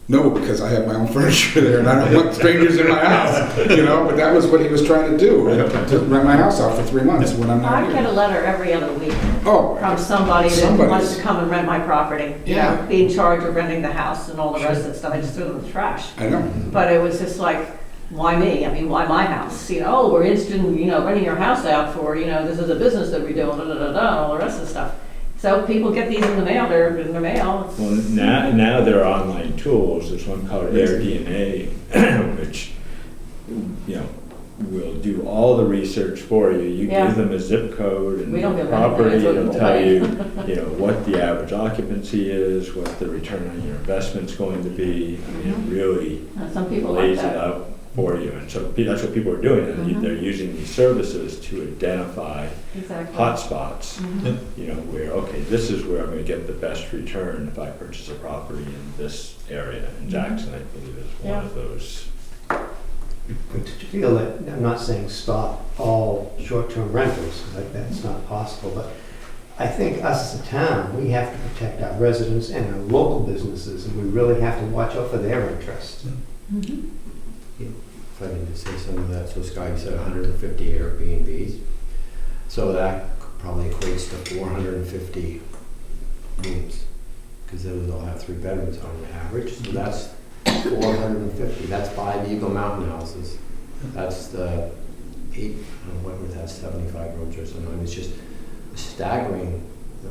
no, because I have my own furniture there and I don't want strangers in my house, but that was what he was trying to do, to rent my house out for 3 months when I'm I not get a here. letter every other week Oh, from somebody that Somebody's- wants to come and rent my property. Yeah. Be in charge of renting the house and all the rest of the stuff. I just threw them in the trash. I know. But it was just like, why me? I mean, why my house? Oh, we're interested in, renting your house out for, this is a business that we do, and all the rest of the stuff. So people get these in the mail, they're in the mail. It's- Well, now there are online tools. There's one called AirDNA, which, you know, will do all the research for you. You Yeah. give them a zip code and We don't give them property, anything, it'll it's tell what you, you know, what the average occupancy is, what the return on your investment's going to be. I mean, it really Some people like lays it that. out for you. And so that's what people are doing. Mhm. They're using these services to identify Exactly. hotspots. Mhm. You know, where, okay, this is where I'm gonna get the best return if I purchase a property in this area. And Jackson, I believe, is one of those. But to feel that, I'm not saying stop all short-term rentals, like that's not possible, but I think us as a town, we have to protect our residents and our local businesses, and we really have to watch out for their interests. Mhm. If I can just say some of that, so Scott, you said 150 Airbnbs. So that probably equates to 450 rooms, because those all have 3 bedrooms on average. So that's 450. That's 5 Eagle Mountain houses. That's the 8, what was that, 75 rooms or something. I mean, it's just staggering.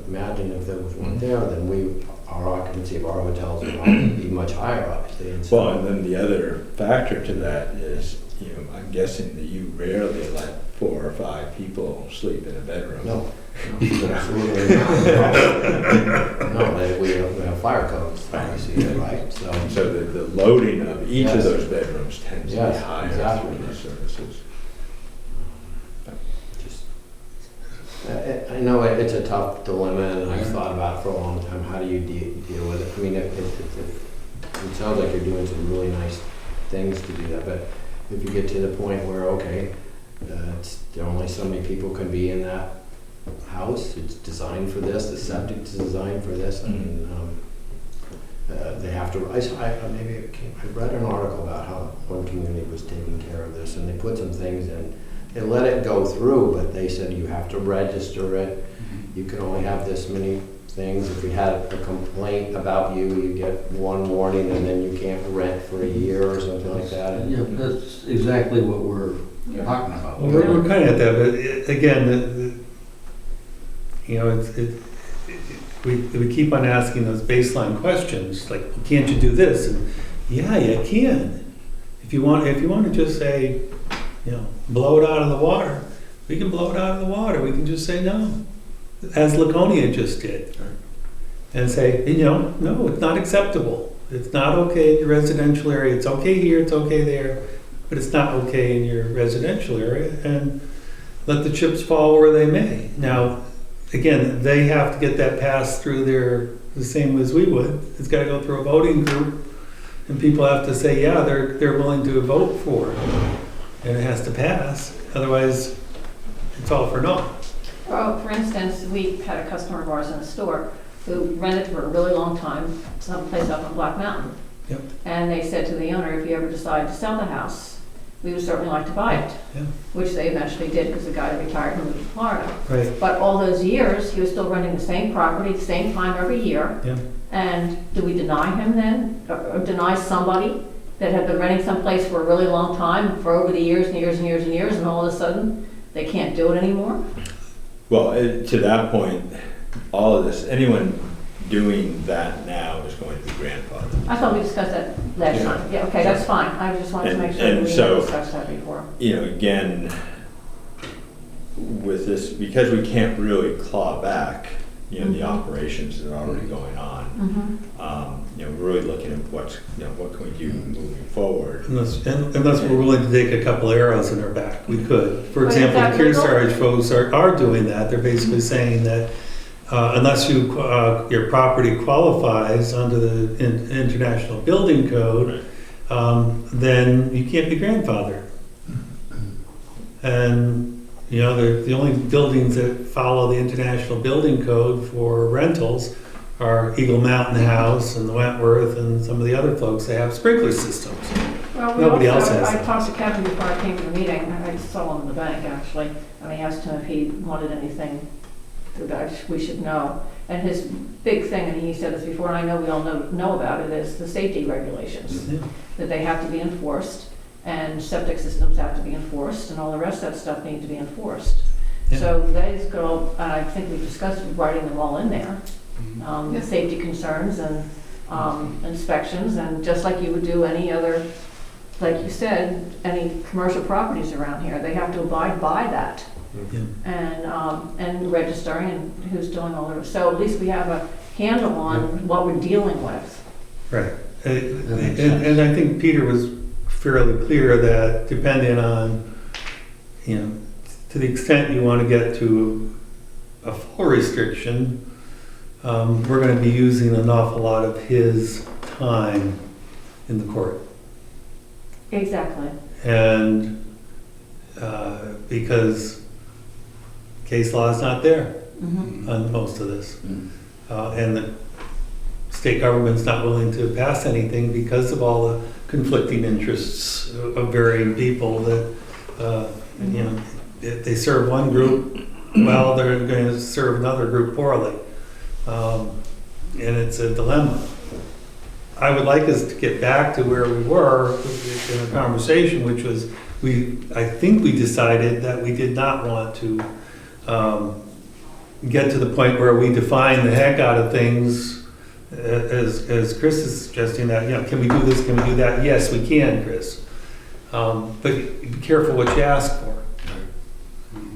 Imagine if there was one there, then our occupancy of our hotels would be much higher, obviously. And so- Well, and then the other factor to that is, you know, I'm guessing that you rarely let 4 or 5 people sleep in a bedroom. No, absolutely not. No, we have fire codes, obviously, right? So, So the loading of each of Yes. those bedrooms tends to be Yes, higher exactly. through these services. just, I know it's a tough dilemma, and I've thought about it for a long time. How do you deal with it? I mean, it sounds like you're doing some really nice things to do that, but if you get to the point where, okay, there are only so many people can be in that house, it's designed for this, the septic is designed for this, and they have to, I read an article about how one community was taking care of this, and they put some things in. They let it go through, but they said you have to register it. You can only have this many things. If we had a complaint about you, you get one warning, and then you can't rent for a year or something like that. And Yeah, that's exactly what we're talking about. Well, we're kind of at that, but again, you know, we keep on asking those baseline questions, like, well, can't you do this? And yeah, you can. If you want to just say, you know, blow it out of the water, we can blow it out of the water. We can just say no, as Laconia just did, and say, you know, no, it's not acceptable. It's not okay in your residential area. It's okay here, it's okay there, but it's not okay in your residential area, and let the chips fall where they may. Now, again, they have to get that passed through the same as we would. It's got to go through a voting group, and people have to say, yeah, they're willing to vote for it, and it has to pass. Otherwise, it's all for naught. Well, for instance, we had a customer of ours in a store who rented for a really long time, someplace up on Black Mountain. Yep. And they said to the owner, if you ever decide to sell the house, we would certainly like to buy it. Yeah. Which they eventually did because the guy retired and moved to Florida. Right. But all those years, he was still renting the same property, the same time every year. Yeah. And do we deny him then, or deny somebody that had been renting someplace for a really long time, for over the years and years and years and years, and all of a sudden, they can't do it anymore? Well, to that point, all of this, anyone doing that now is going to be grandfathered. I thought we discussed that last Yeah. time. Yeah, okay, that's fine. I just wanted to make sure that And we so- had discussed that before. You know, again, with this, because we can't really claw back, you know, the operations that are already going on, you know, we're really looking at what can we do moving forward. Unless we're willing to take a couple arrows in our back, we could. For But is example, that the legal? Kearsarge folks are doing that. They're basically saying that unless your property qualifies under the International Building Code, then you can't be grandfathered. And you know, the only buildings that follow the International Building Code for rentals are Eagle Mountain House and the Wentworth and some of the other folks that have sprinkler systems. Well, Nobody else has I that. talked to Kevin before I came to the meeting. I saw him in the bank, actually, and I asked him if he wanted anything that we should know. And his big thing, and he said this before, and I know we all know about it, is the safety regulations, Yeah. that they have to be enforced, and septic systems have to be enforced, and all the rest of that stuff need to be enforced. Yeah. So those go, and I think we discussed writing them all in there, the safety concerns and inspections, and just like you would do any other, like you said, any commercial properties around here, they have to abide by that. Yeah. And registering and who's doing all the, so at least we have a handle on what we're dealing with. Right. makes And I think Peter was fairly clear that depending on, to the extent you want to get to a full restriction, we're going to be using an awful lot of his time in the court. Exactly. And because case law is not there Mhm. on most of this. Mm. And the state government's not willing to pass anything because of all the conflicting interests of varying people that, if they serve one group, well, they're going to serve another group poorly. And it's a dilemma. I would like us to get back to where we were in the conversation, which was, I think we decided that we did not want to get to the point where we define the heck out of things, as Chris is suggesting that, can we do this, can we do that? Yes, we can, Chris. But be careful what you ask for.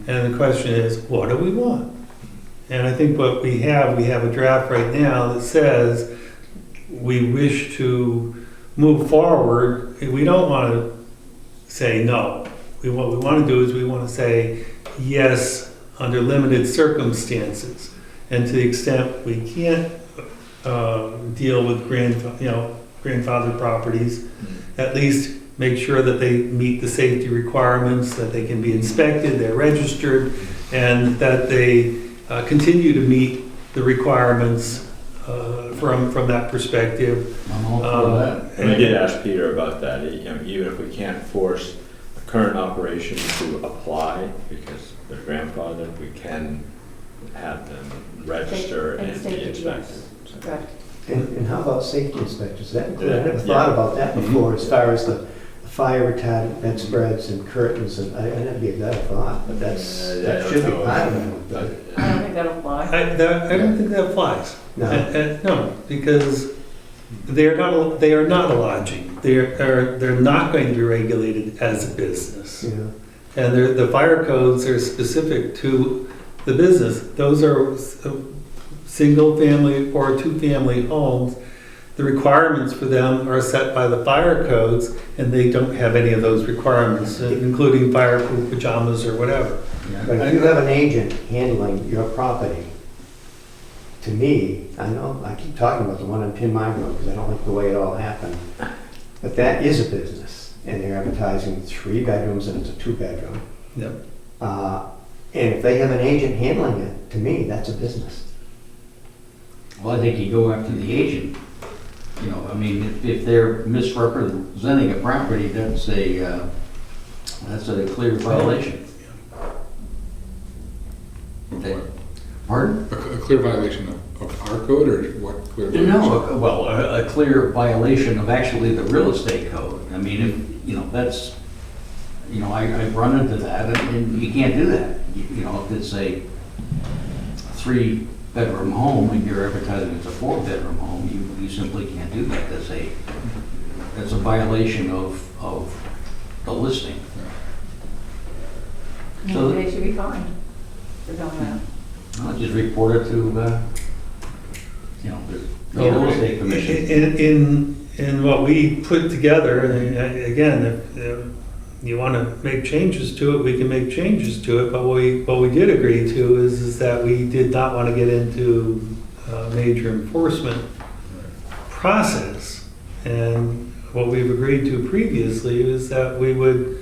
And the question is, what do we want? And I think what we have a draft right now that says we wish to move forward. We don't want to say no. What we want to do is we want to say yes under limited circumstances. And to the extent we can't deal with grandfather properties, at least make sure that they meet the safety requirements, that they can be inspected, they're registered, and that they continue to meet the requirements from that perspective. I'm all for that. And I did ask Peter about that, even if we can't force a current operation to apply because they're grandfathered, we can have them register and be safety, inspected. yes. Right. And how about safety inspectors? That include, I never Yeah. thought about that before, as far as the fire retardant bedspreads and curtains, and I never gave that a thought, but I that don't should be know. part of it. I don't think that'll fly. I don't think that applies. No. No, because they are not a lodging. They're not going to be regulated as a business. Yeah. And the fire codes are specific to the business. Those are single-family or two-family homes. The requirements for them are set by the fire codes, and they don't have any of those requirements, including fireproof pajamas or whatever. But if you have an agent handling your property, to me, I know, I keep talking about the one on Pin Mine Road, because I don't like the way it all happened, but that is a business, and they're advertising 3 bedrooms, and it's a 2-bedroom. Yep. And if they have an agent handling it, to me, that's a business. Well, I think you go after the agent. I mean, if they're misrepresenting a property, that's a clear violation. Okay. Pardon? A clear violation of our code, or what clear violation? No, well, a clear violation of actually the real estate code. I mean, if, that's, I've run into that, and you can't do that. If it's a 3-bedroom home and you're advertising it's a 4-bedroom home, you simply can't do that. That's a violation of the listing. So- Maybe they should be fined for doing that. I'll just report it to, the real estate commission. In what we put together, and again, if you want to make changes to it, we can make changes to it, but what we did agree to is that we did not want to get into a major enforcement process. And what we've agreed to previously is that we would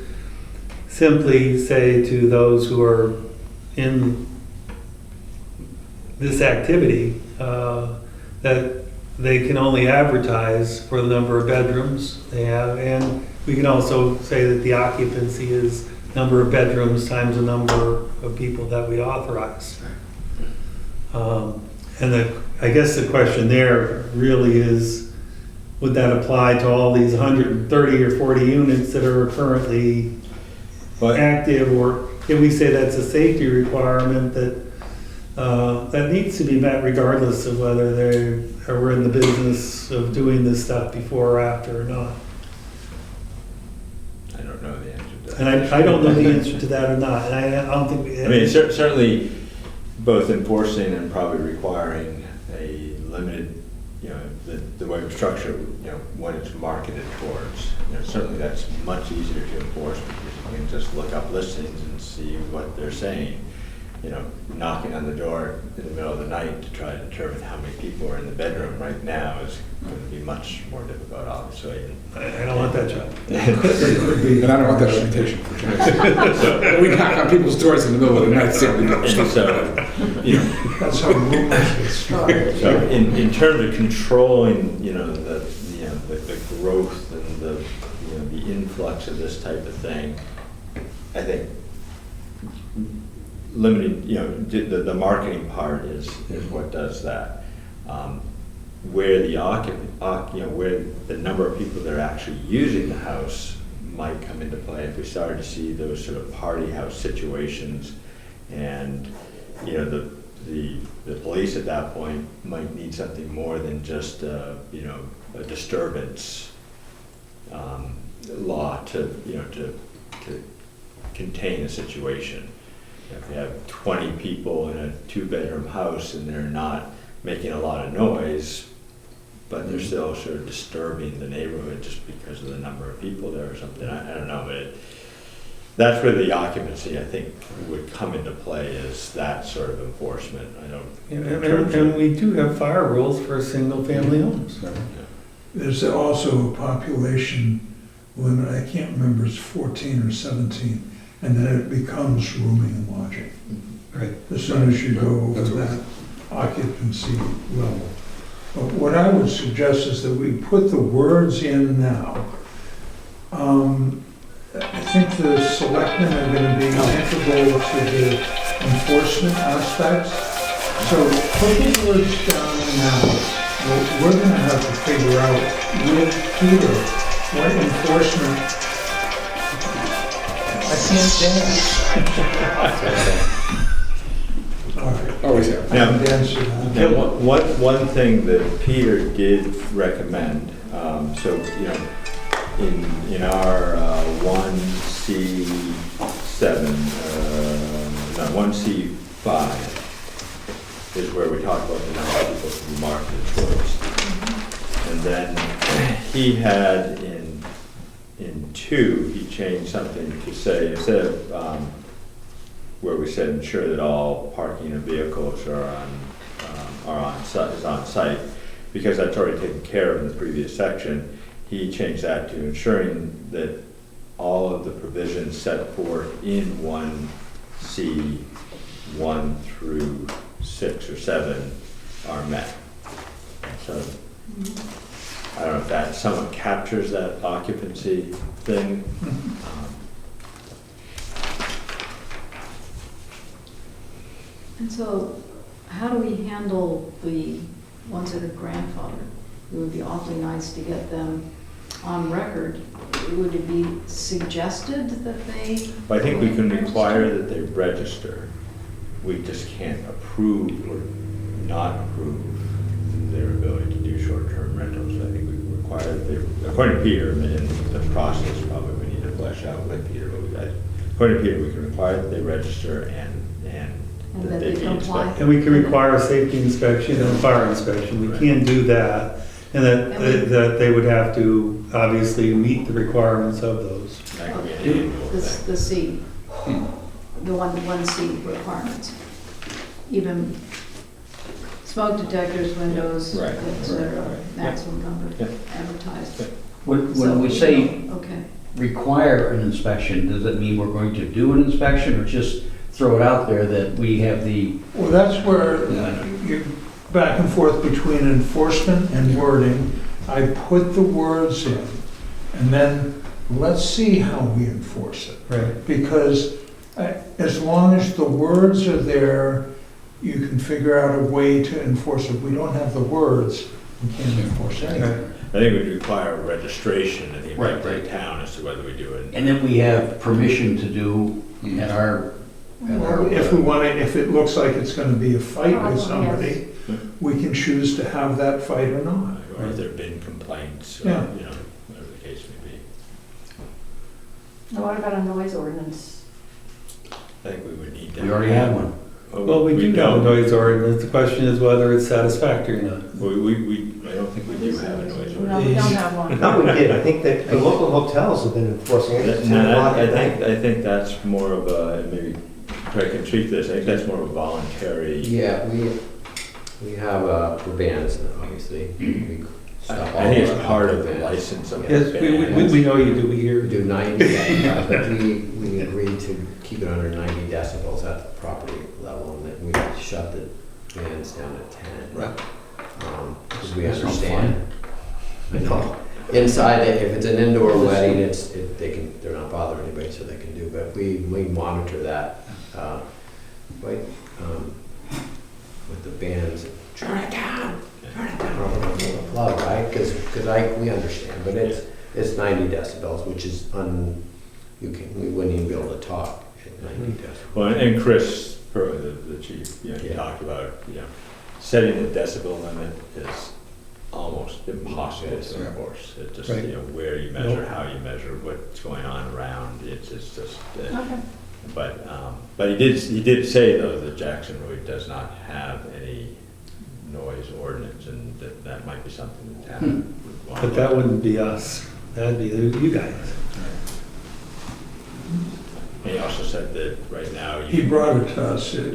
simply say to those who are in this activity that they can only advertise for the number of bedrooms they have, and we can also say that the occupancy is number of bedrooms times the number of people that we authorize. And I guess the question there really is, would that apply to all these 130 or 40 units that are currently But active, or if we say that's a safety requirement that needs to be met regardless of whether they are in the business of doing this stuff before or after or not. I don't know the answer to that. And I don't know the answer to that or not, and I don't think. I mean, certainly both enforcing and probably requiring a limited, the way we structure, what it's marketed towards. Certainly that's much easier to enforce because you can just look up listings and see what they're saying. Knocking on the door in the middle of the night to try to determine how many people are in the bedroom right now is going to be much more difficult, obviously. I don't want that job. And I don't want that reputation for Jackson. We knock on people's doors in the middle of the night, saying we don't. And so, That's how rumors get started. so in terms of controlling, the growth and the influx of this type of thing, I think limiting, the marketing part is what does that. Where the where the number of people that are actually using the house might come into play if we started to see those sort of party house situations, and the police at that point might need something more than just a disturbance law to contain a situation. If you have 20 people in a 2-bedroom house and they're not making a lot of noise, but they're still sort of disturbing the neighborhood just because of the number of people there or something, I don't know, but that's where the occupancy, I think, would come into play, is that sort of enforcement. And we do have fire rules for single-family homes. There's also a population limit, I can't remember, it's 14 or 17, and then it becomes rooming and lodging. Right. As soon as you go over that occupancy level. But what I would suggest is that we put the words in now. I think the selectmen are going to be integral to the enforcement aspects. So put the words down now. We're going to have to figure out with Peter what enforcement. I can't dance. All right. Always have. I can dance to that. Now, one thing that Peter did recommend, in our 1C7, 1C5 is where we talk about the number of people to be marketed towards. And then he had in 2, he changed something to say, instead of where we said ensure that all parking of vehicles are on site, because that's already taken care of in the previous section. He changed that to ensuring that all of the provisions set forth in 1C 1 through 6 or 7 are met. So I don't know if that somewhat captures that occupancy thing. And so, how do we handle the ones that are grandfathered? It would be awfully nice to get them on record. Would it be suggested that they? But I think we can require that they register. We just can't approve or not approve their ability to do short-term rentals. I think we can require that they, according to Peter, and the process probably we need to flesh out with Peter, but according to Peter, we can require that they register and that they be comply. inspected. And we can require a safety inspection and a fire inspection. We can do that. And that they would have to obviously meet the requirements of those. That could be an annual The thing. C, the 1C requirements. Even smoke detectors, windows, Right, et cetera, right. maximum number Yeah. advertised. When So we say okay. require an inspection, does that mean we're going to do an inspection, or just throw it out there that we have the, Well, that's where you back and forth between enforcement and wording. I put the words in, and then let's see how we enforce it. Right. Because as long as the words are there, you can figure out a way to enforce it. If we don't have the words, we can't enforce anything. I think we'd require registration, I think, Right, by right. town as to whether we do it. and then we have permission to do at our Well, if we want to, if it looks like it's going to be a fight Oh, with somebody, we can choose to have that fight or not. Or if there've been complaints, or, Yeah. whatever the case may be. Now, what about a noise ordinance? I think we would need to. We already have one. Well, we do have a don't. noise ordinance. The question is whether it's satisfactory or not. I don't think we do have a noise No, ordinance. we don't have one. No, we did. I think that the local hotels have been enforcing it. It's 10 o'clock at night. I think that's more of a, maybe Craig can treat this, I think that's more of a voluntary. Yeah, we have, for bands, obviously, we I stop all think it's our part of the bands. license of the Yes, band. we know you do, we hear. We do 90, but we agreed to keep it under 90 decibels at the property level, and then we shut the bands down to 10. Right. Because we That's not understand. I know. Inside, if it's an indoor wedding, they're not bothering anybody, so they can do, but we monitor that, with the bands. Turn it down, turn it down. Pull the plug, right? Because we understand, but it's 90 decibels, which is we wouldn't even be able to talk at 90 decibels. Well, and Chris, the chief, he Yeah. talked about, setting the decibel limit is almost impossible to enforce. It just, Right. Where you measure, how you measure, what's going on around, it's just, Okay. but he did say though that Jackson really does not have any noise ordinance, and that might be something the town would want. But that wouldn't be us. That'd be you guys. And he also said that right now He brought it to us, it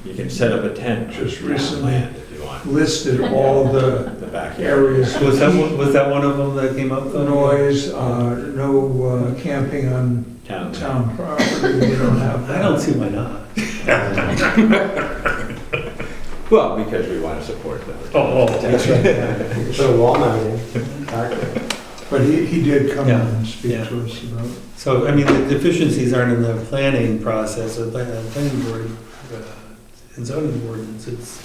you can set up a tent Just on recently. land if you want, listed all the the back areas, Was that one of them that came up? though? noise, no camping on Town. town property, we don't have that. I don't see why not. Well, because we want to support them. That's right. You put a Walmart in. Park there. But he did come in Yeah, and speak yeah. to us about it. So, I mean, the deficiencies aren't in the planning process, or the planning board, and zoning ordinance. It's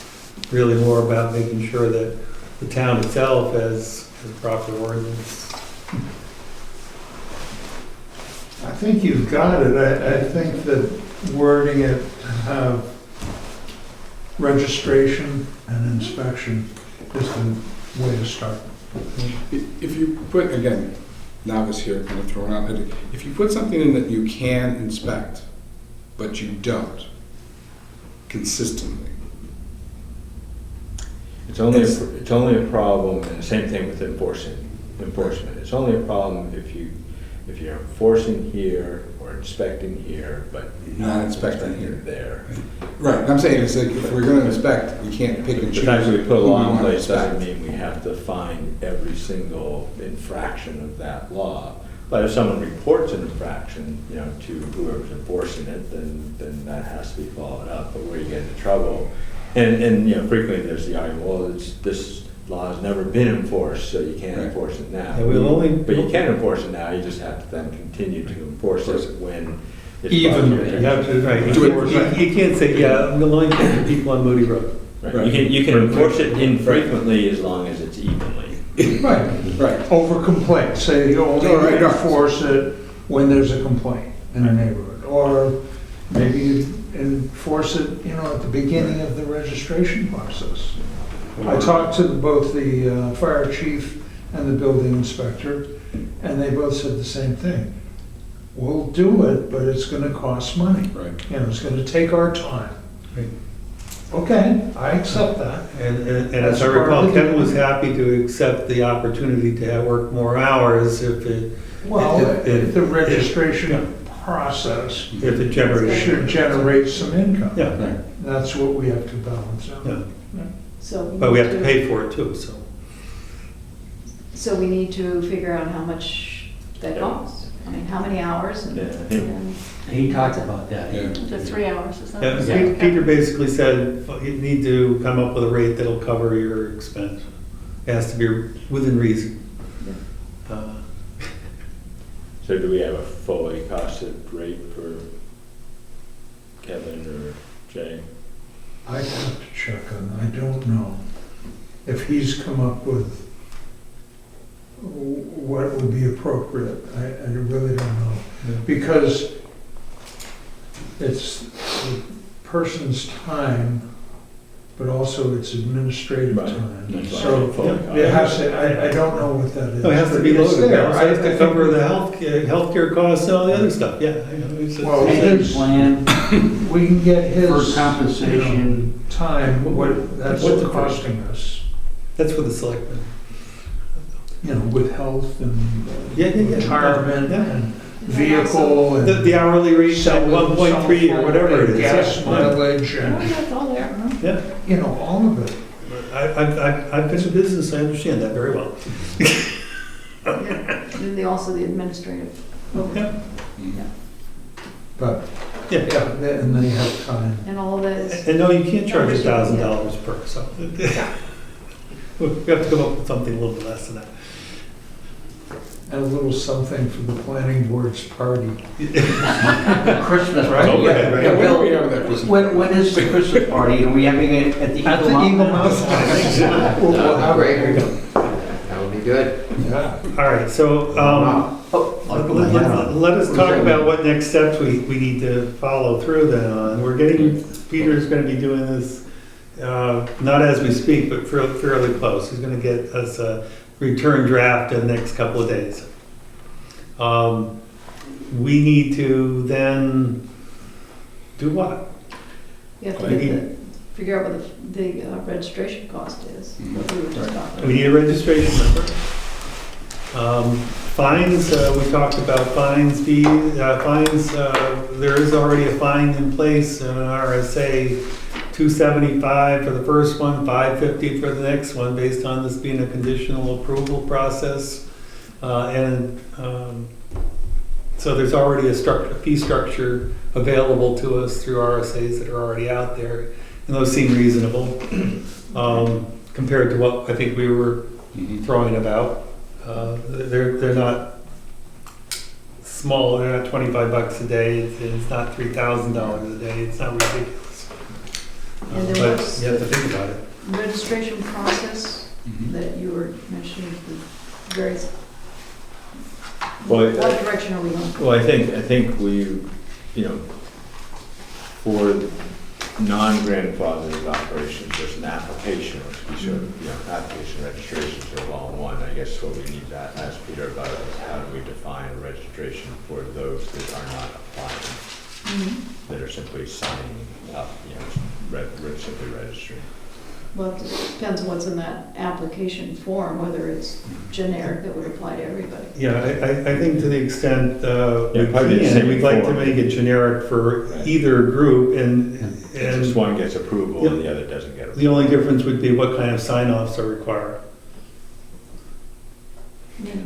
really more about making sure that the town itself has proper ordinance. I think you've got it. I think that wording it to have registration and inspection is the way to start. If you put, again, novice here, kind of throwing out, if you put something in that you can inspect, but you don't, consistently. It's only a problem, and the same thing with enforcement. It's only a problem if you're enforcing here or inspecting here, but Not inspecting here. there. Right, I'm saying, it's like, if we're gonna inspect, we can't pick and The choose. fact that we put a who law in wanna place doesn't inspect. mean we have to find every single infraction of that law. But if someone reports an infraction, to whoever's enforcing it, then that has to be followed up. But where you get into trouble, and frequently there's the argument, well, this law has never been enforced, so you can't Right. enforce it now. Yeah, we'll only- But you can enforce it now, you just have to then continue to enforce it when it's brought Even, to your you attention. have to, right, Do it. you can't say, yeah, I'm only picking people on Moody Road. Right. You can enforce it infrequently as long as it's evenly. Right. Right, Over complaint, say you only Oh, right, no. enforce it when there's a complaint in a neighborhood. Or maybe you enforce it, at the beginning of the registration process. I talked to both the fire chief and the building inspector, and they both said the same thing. We'll do it, but it's gonna cost money. right. It's gonna take our time. Right. Okay, I accept that. And as That's I part recall, of the Kevin deal. was happy to accept the opportunity to work more hours if it The registration process if it generates. should generate some income. Yeah, Right. That's what we have to balance out. yeah, So. but we have to pay for it too, so. So we need to figure out how much that costs. I mean, how many hours and. Yeah. and- He talked about that. Yeah. The 3 hours, is that? Yeah, is that- Peter basically said, you need to come up with a rate that'll cover your expense. It has to be within reason. So do we have a fully costed rate for Kevin or Jay? I have to check on that. I don't know. If he's come up with what would be appropriate, I really don't know. Because it's the person's time, but also it's administrative Right. time. That's why So I fully it has to, I don't know what that is. No, it has to be but it's loaded, it there. also has to cover the healthcare costs and all the other stuff, yeah. I know, Well, Payment his- plan We can get his. for compensation. Time, what that's What's the costing us, That's for the selectmen. with health and Yeah, yeah, yeah. retirement Yeah. and vehicle and. The hourly rate, cell at 1.3 or whatever it is. Gas yeah. mileage Oh, and, that's all there, huh? Yeah, all of it. I've been in business, I understand that very well. Yeah. And also the administrative. Yeah. But, Yeah, and they have time. And all of that is, and no, you can't charge $1,000 per, so. We have to come up with something a little bit less than that. And a little something for the planning board's party. Christmas, right? Oh, Yeah, right. yeah, Where are we Bill, at with that Christmas? when is the Christmas party? Are we having it at the Eagle At the Mountain? Eagle Mountain. That would be great. That would be good. Yeah. All right, so, let us talk about what next steps we need to follow through then on. Peter's gonna be doing this, not as we speak, but fairly close. He's gonna get us a return draft in the next couple of days. We need to then do what? you have to figure out what the registration cost is, what we were just talking about. We need a registration number. Fines, we talked about fines, there is already a fine in place, in RSA 275 for the first one, 550 for the next one, based on this being a conditional approval process. So there's already a fee structure available to us through RSAs that are already out there, and those seem reasonable compared to what I think we were throwing about. They're not small, they're not $25 a day, it's not $3,000 a day, it's not ridiculous. And then But what's you have to the think about it. registration process that you were mentioning, the various, Well, what direction are we going? Well, I think we, for non-grandfathered operations, there's an application, which we should, application registrations are all in one. I guess what we need to ask Peter about is how do we define a registration for those that are not applying, that are simply signing up, simply registering. Well, it depends on what's in that application form, whether it's generic that would apply to everybody. Yeah, I think to the extent we probably the can, same we'd like to form. make it generic for either group, and Just one gets approval and the other doesn't get approval. the only difference would be what kind of sign-offs are required.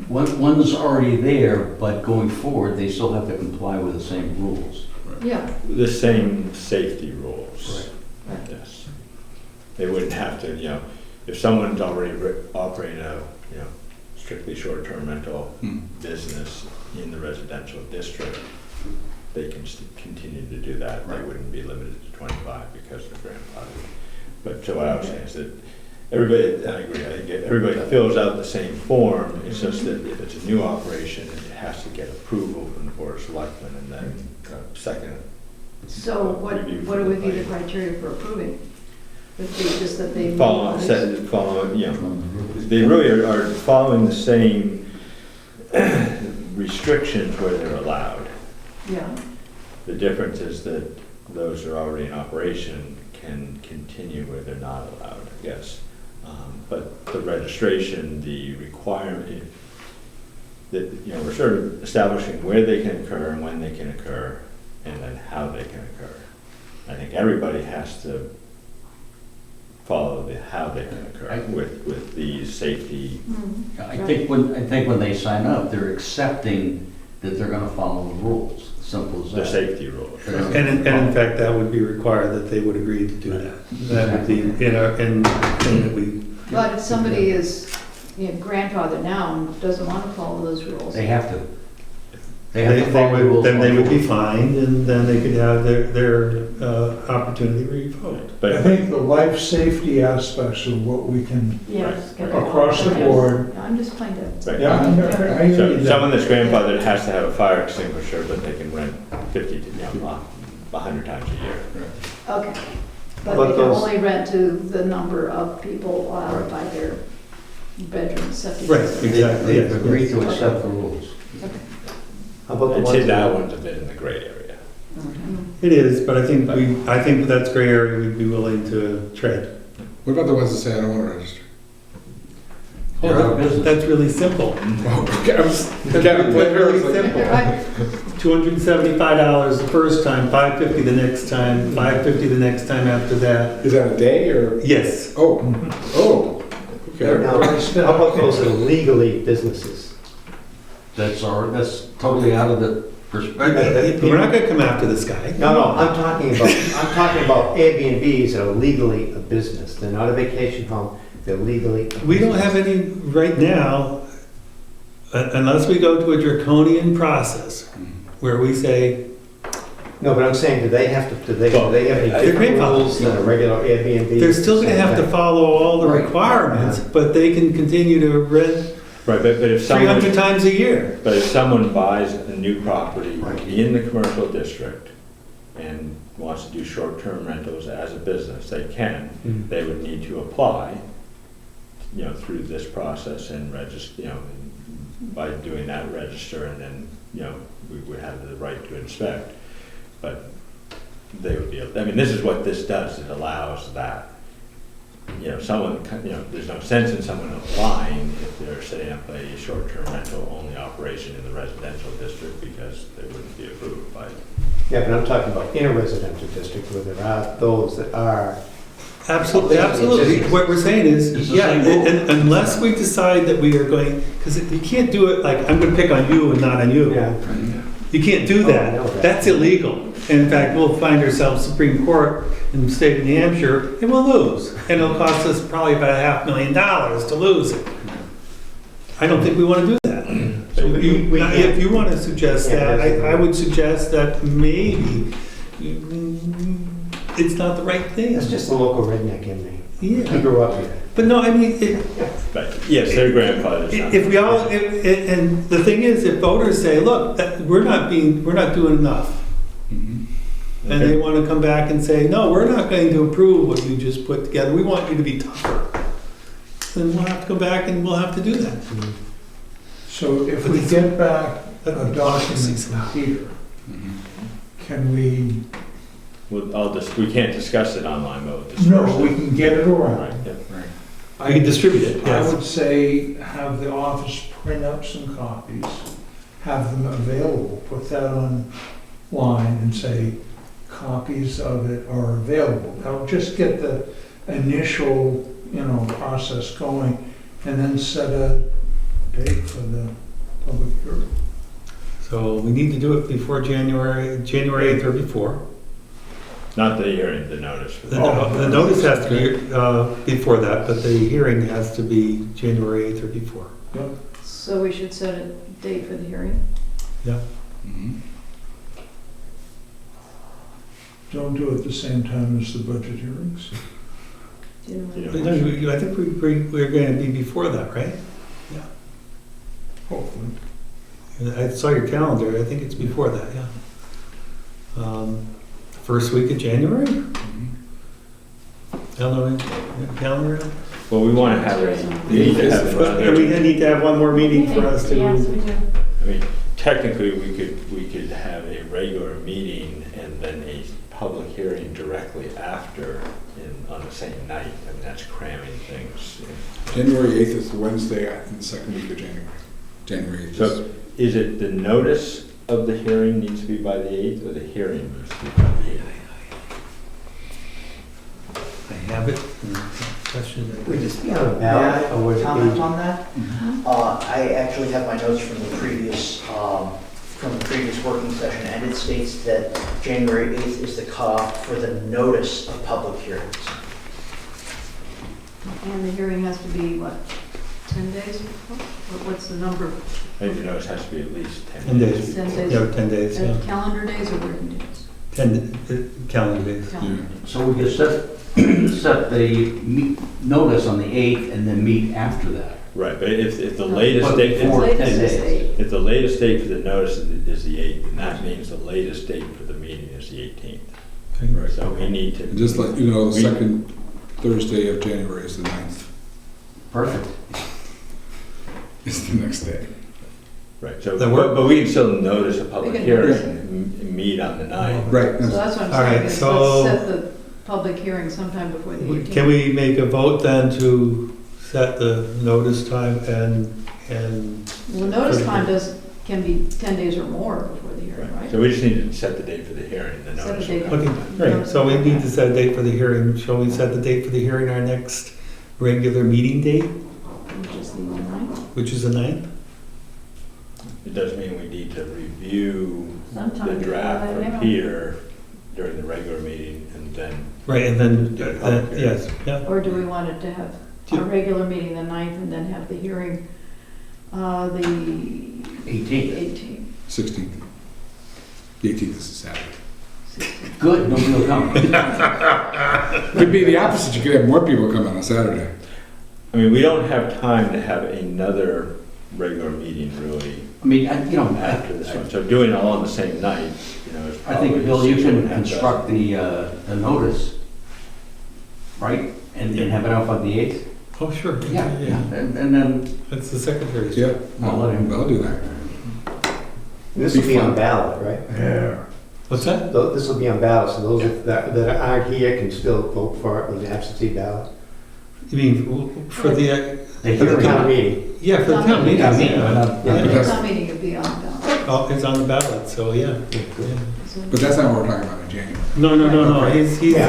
One's already there, but going forward, they still have to comply with the same rules. Yeah, The same safety rules. Right. Yes. They wouldn't have to, if someone's already operating a, strictly short-term rental business in the residential district, they can continue to do that. They wouldn't be limited to 25 because of grandfather. But so what I was saying is that everybody, I agree, I think everybody fills out the same form. It's just that if it's a new operation, it has to get approval from the board of selectmen and then second. so what Review would from be the the criteria for approving? Would it be just that they. Follow, they really are following the same restrictions where they're allowed. Yeah, The difference is that those that are already in operation can continue where they're not allowed, I guess. But the registration, the requirement, that, we're sort of establishing where they can occur and when they can occur, and then how they can occur. I think everybody has to follow how they can occur with the safety. I think when they sign up, they're accepting that they're gonna follow the rules, simple as The that. safety rules. And in fact, that would be required that they would agree to do that. That would be in that we. but if somebody is, grandfathered now and doesn't want to follow those rules. They have to. They have to follow the rules. Then they would be going fined, and then they could have their opportunity revoked. But I think the life safety aspects of what we can, Yes. get it. across the board. I'm just playing to, Right. Yeah, I hear So you. someone that's grandfathered has to have a fire extinguisher, but they can rent 50 to, 100 times a year. Okay. But But they can those- only rent to the number of people allowed by their bedroom septic Right, system. exactly. They've yes, agreed yes. to accept the rules. How about the I'd ones say that that, one's a bit in the gray area. It is, but I think that's gray area we'd be willing to tread. What about the ones that say, I don't want to register? Oh, They're out of business. That's really simple. Okay, I was, That's again, really like, simple. Right. $275 the first time, $550 the next time, $550 the next time after that. is that a day or? Yes. Oh, okay. now, how about those that are legally businesses? That's totally out of the perspective. We're not gonna come after this guy. No, I'm talking about Airbnbs that are legally a business. They're not a vacation home, they're legally a We don't business. have any right now, unless we go to a draconian process where we say, No, but I'm saying, do they have any They're different grandfathered. rules than a regular Airbnb? they're still gonna have to follow all the Right. requirements, but they can continue to rent Right, but if someone, 300 times a year. but if someone buys a new property Right. in the commercial district and wants to do short-term rentals as a business, they can. Mm. They would need to apply, through this process and register, by doing that, register, and then, we would have the right to inspect. But they would be, this is what this does, it allows that. Someone, there's no sense in someone applying if they're setting up a short-term rental only operation in the residential district because they wouldn't be approved by. Yeah, but I'm talking about in a residential district where there are those that are, Absolutely, absolutely. What we're saying It's is, the yeah, same rule. and unless we decide that we are going, because you can't do it like, I'm gonna pick on you and not on you. yeah. You can't do Oh, I that. know that. That's illegal. And in fact, we'll find ourselves Supreme Court in the state of New Hampshire and we'll lose. And it'll cost us probably about $500,000 to lose it. I don't think we want to do that. So if you want to suggest Yeah, that, I would suggest that maybe it's not the right thing. It's just the local redneck in me. I Yeah. grew up here. But no, I mean, But yes, their grandfather's not. if we all, and the thing is, if voters say, look, we're not doing enough. And they want to come back and say, no, we're not going to approve what you just put together. We want you to be tougher. Then we'll have to go back and we'll have to do that. So if we get back a document Democracy's from out. Peter, can we, We can't discuss it online, but we'll disperse no, we it. can get it Right, around. yeah. I can distribute it, I yes. would say have the office print up some copies, have them available, put that online and say, copies of it are available. That'll just get the initial, process going, and then set a date for the public hearing. So we need to do it before January 8th or before. Not the hearing, the notice. for The notice has to be before that, but the hearing has to be January 8th or before. So we should set a date for the hearing? Don't do it at the same time as the budget hearings. Do you know You when- know, I think we're going to be before that, right? Hopefully. I saw your calendar, I think it's before that, yeah. First week of January? Calendar? Well, we want to have, we need to have And we another, need to have one more meeting for us Yes, to, we do. technically, we could have a regular meeting and then a public hearing directly after on the same night. That's cramming things. January 8th is the Wednesday in the second week of January. January 8th. So is it the notice of the hearing needs to be by the 8th or the hearing needs to be by the 8th? I have it. Question. Would this be on a ballot or would it Comment be? on that? I actually have my notes from the previous working session, and it states that January 8th is the cutoff for the notice of public hearings. And the hearing has to be, what, 10 days before? Or what's the number? I think the notice has to be at least 10 10 days. days. 10 days? Yeah, 10 days, yeah. Calendar days or working days? 10 calendar days. Calendar. So we could set the notice on the 8th and then meet after that. Right, but if the latest date, Before Latest 10 is days. 8. if the latest date for the notice is the 8th, then that means the latest date for the meeting is the 18th. Okay. So we need to. And just let you know, the we- second Thursday of January is the 9th. Perfect. It's the next day. Right, so, That work? but we can still notice a We public can hearing notice and meet on the 9th. Right. So that's what I'm All right, saying, is so- let's set the public hearing sometime before the 18th. Can we make a vote then to set the notice time and, Well, notice time can be 10 days or more before the hearing, Right, right? so we just need to set the date for the hearing, the Set the notice. date. will come. okay, right, so we need to set a date for the hearing. Shall we set the date for the hearing, our next regular meeting date, Which is the 9th. which is the 9th? It does mean we need to review Sometime the before draft that, from yeah. Peter during the regular meeting and then, Right, and then, Do the public hearing. yes, yeah. Or do we want it to have a regular meeting the 9th and then have the hearing the 18th. 18th? 16th. The 18th is a Saturday. 16th? Good, nobody will come. Could be the opposite. You could have more people come on a Saturday. I mean, we don't have time to have another regular meeting really I mean, after this one. So doing it all on the same night, is I probably. think, Bill, you six can and a half construct the notice, right? And have it out on the 8th? Oh, sure. And then That's the secretary's. Yeah. I'll let him. I'll do that. This will Be be fun. on ballot, right? Yeah. What's that? This will be on ballot, so those that aren't here can still vote for it with an absentee ballot. You mean for the, The For the hearing. town meeting. yeah, for the town meeting? Town meeting, yeah. not- Yeah. not- The that's- town meeting would be on ballot. Oh, it's on the ballot, so yeah. Yeah. So- But that's not what we're talking about in January. No, he's, Yeah,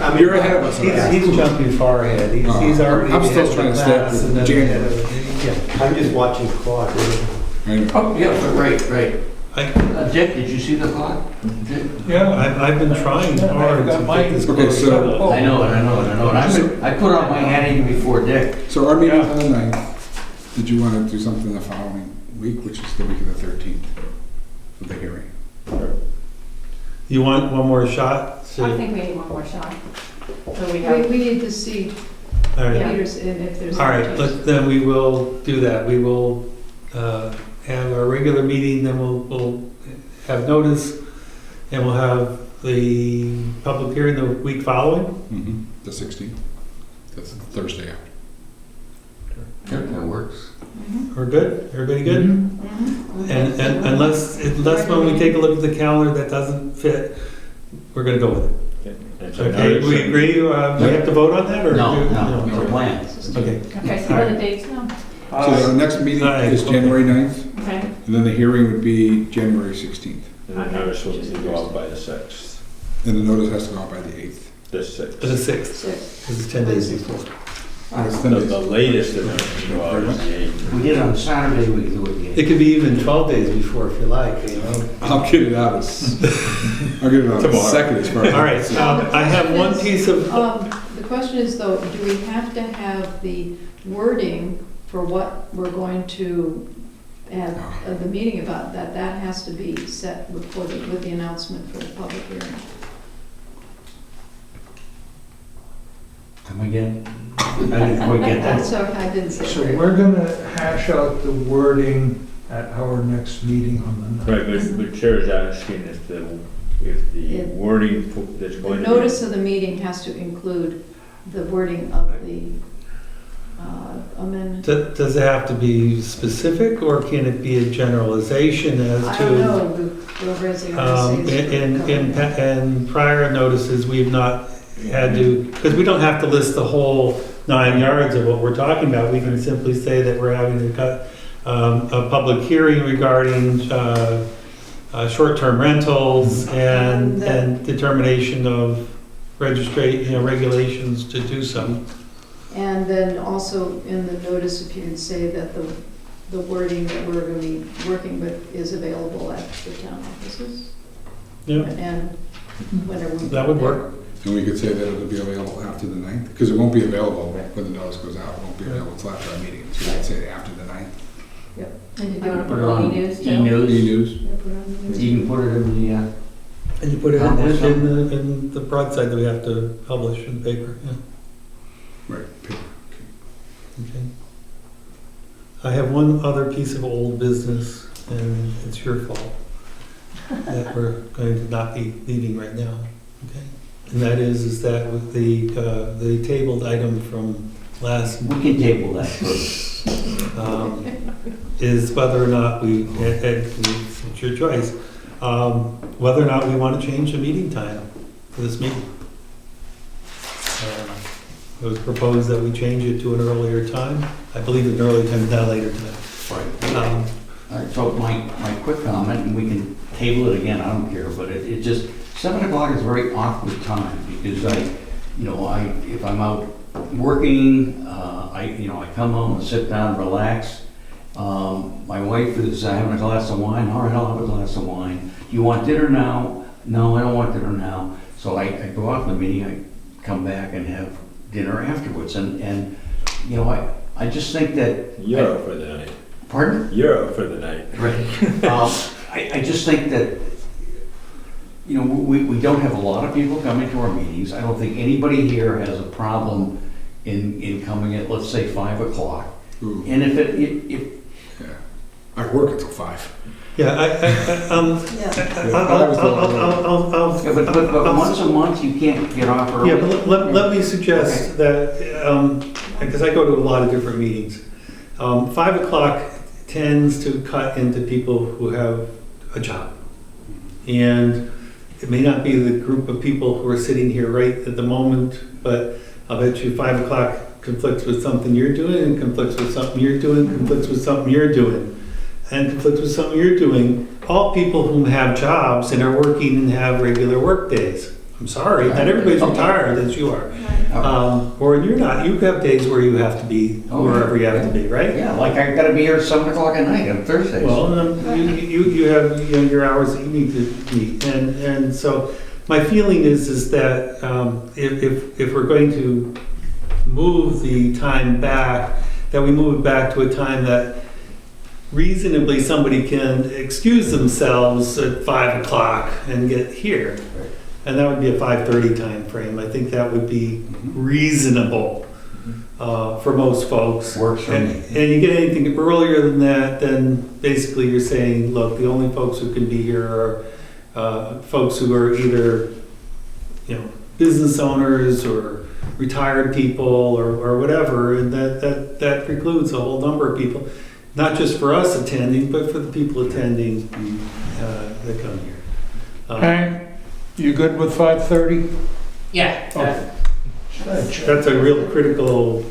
I'm- You're ahead of us on that. he's jumping far ahead. He's already. I'm still ahead of trying to the stay up class with and then January. ahead of- Yeah. I'm just watching the clock. Really. Right? Oh, yeah, right. I, Dick, did you see the clock? Yeah. I've been trying Yeah, hard I've got to mine. get this Okay, closed so- up. I know it. And I put out my hand even before Dick. So our meeting's on the 9th. Did you want to do something the following week, which is the week of the 13th, for the hearing? You want one more shot? I think we need one more shot. So we We, have, we need to see All right. Peter's, if there's. All right, any then we will do that. We will have our regular meeting, then we'll have notice, and we'll have the public hearing the week following. Mm-hmm. The 16th. That's Thursday after. That works. Mhm. We're good? Everybody good? Mhm. And unless when we take a look at the calendar that doesn't fit, we're gonna go with it. And so Okay, notice- we agree, we have to vote on that, or? No, do- it's a plan. Okay, okay, so what are the dates now? So our next meeting is January 9th, Okay, and then the hearing would be January 16th. And the notice will go out by the 6th, And the notice has to go out by the 8th. the for 6th. the 6th, Six. this is 10 days before. It's The 10 days. the latest the notice will go out is the 8th. We did it on Saturday, we can do it the It could be even 12 days before if you like, you know? I'll get it out as, I'll get it out Tomorrow. as second as far as. All right, I have one piece of, The question is though, do we have to have the wording for what we're going to have the meeting about, that has to be set before with the announcement for the public hearing? Come again? I didn't quite get that. So I didn't say. So it. we're gonna hash out the wording at our next meeting on the 9th. Right, but Chair is asking if the Yeah. wording that's The going to be. notice of the meeting has to include the wording of the amendment. does it have to be specific, or can it be a generalization as I to? don't know, the residents. In prior notices, we've not had to, because we don't have to list the whole 9 yards of what we're talking about. We can simply say that we're having a public hearing regarding short-term rentals and determination of regulations to do so. And then also in the notice, if you could say that the wording that we're going to be working with is available at the town offices. Yeah, And whenever. that would work. And we could say that it'll be available after the 9th, because it won't be available when the notice goes out. It won't be available until after our meeting. So we could say after the 9th. and you want to Put put it it on on e-news too? e-news. E-news. Yeah, put it on the news. You can put it in the, And you put it in the broadside that we have to publish in the paper, yeah. Right. Okay. I have one other piece of old business, and it's your fault that we're going to not be leaving right now, okay? And that is that with the tabled item from last We can table that first. is whether or not it's your choice, whether or not we want to change the meeting time for this meeting. It was proposed that we change it to an earlier time. I believe an earlier time, not a later time. Right. Um, All right, so my quick comment, and we can table it again, I don't care, but it just, 7 o'clock is a very awkward time, because if I'm out working, I come home and sit down, relax. My wife is having a glass of wine. All right, I'll have a glass of wine. Do you want dinner now? No, I don't want dinner now. So I go out to the meeting, I come back and have dinner afterwards. And I just think that... You're out for the night. Pardon? You're out for the night. Right. I just think that, we don't have a lot of people coming to our meetings. I don't think anybody here has a problem in coming at, let's say, 5 o'clock. Ooh. And if Yeah. I work until 5. Yeah, but once a month, you can't get off early. Yeah, but let me suggest that, because I go to a lot of different meetings, 5 o'clock tends to cut into people who have a job. And it may not be the group of people who are sitting here right at the moment, but I'll bet you 5 o'clock conflicts with something you're doing, and conflicts with something you're doing, conflicts with something you're doing, and conflicts with something you're doing. All people who have jobs and are working and have regular work days. I'm sorry, not everybody's retired as you are. Or you're not. You have days where you have to be wherever you have to be, right? Yeah, like I gotta be here at 7 o'clock at night on Thursdays. Well, you have your hours that you need to meet, and so my feeling is that if we're going to move the time back, that we move it back to a time that reasonably somebody can excuse themselves at 5 o'clock and get here. And that would be a 5:30 time frame. I think that would be reasonable for most folks. Works for me. And you get anything earlier than that, then basically you're saying, look, the only folks who can be here are folks who are either, business owners or retired people or whatever, and that precludes a whole number of people, not just for us attending, but for the people attending that come here. Hank, you good with 5:30? Yeah. Okay. That's a real critical,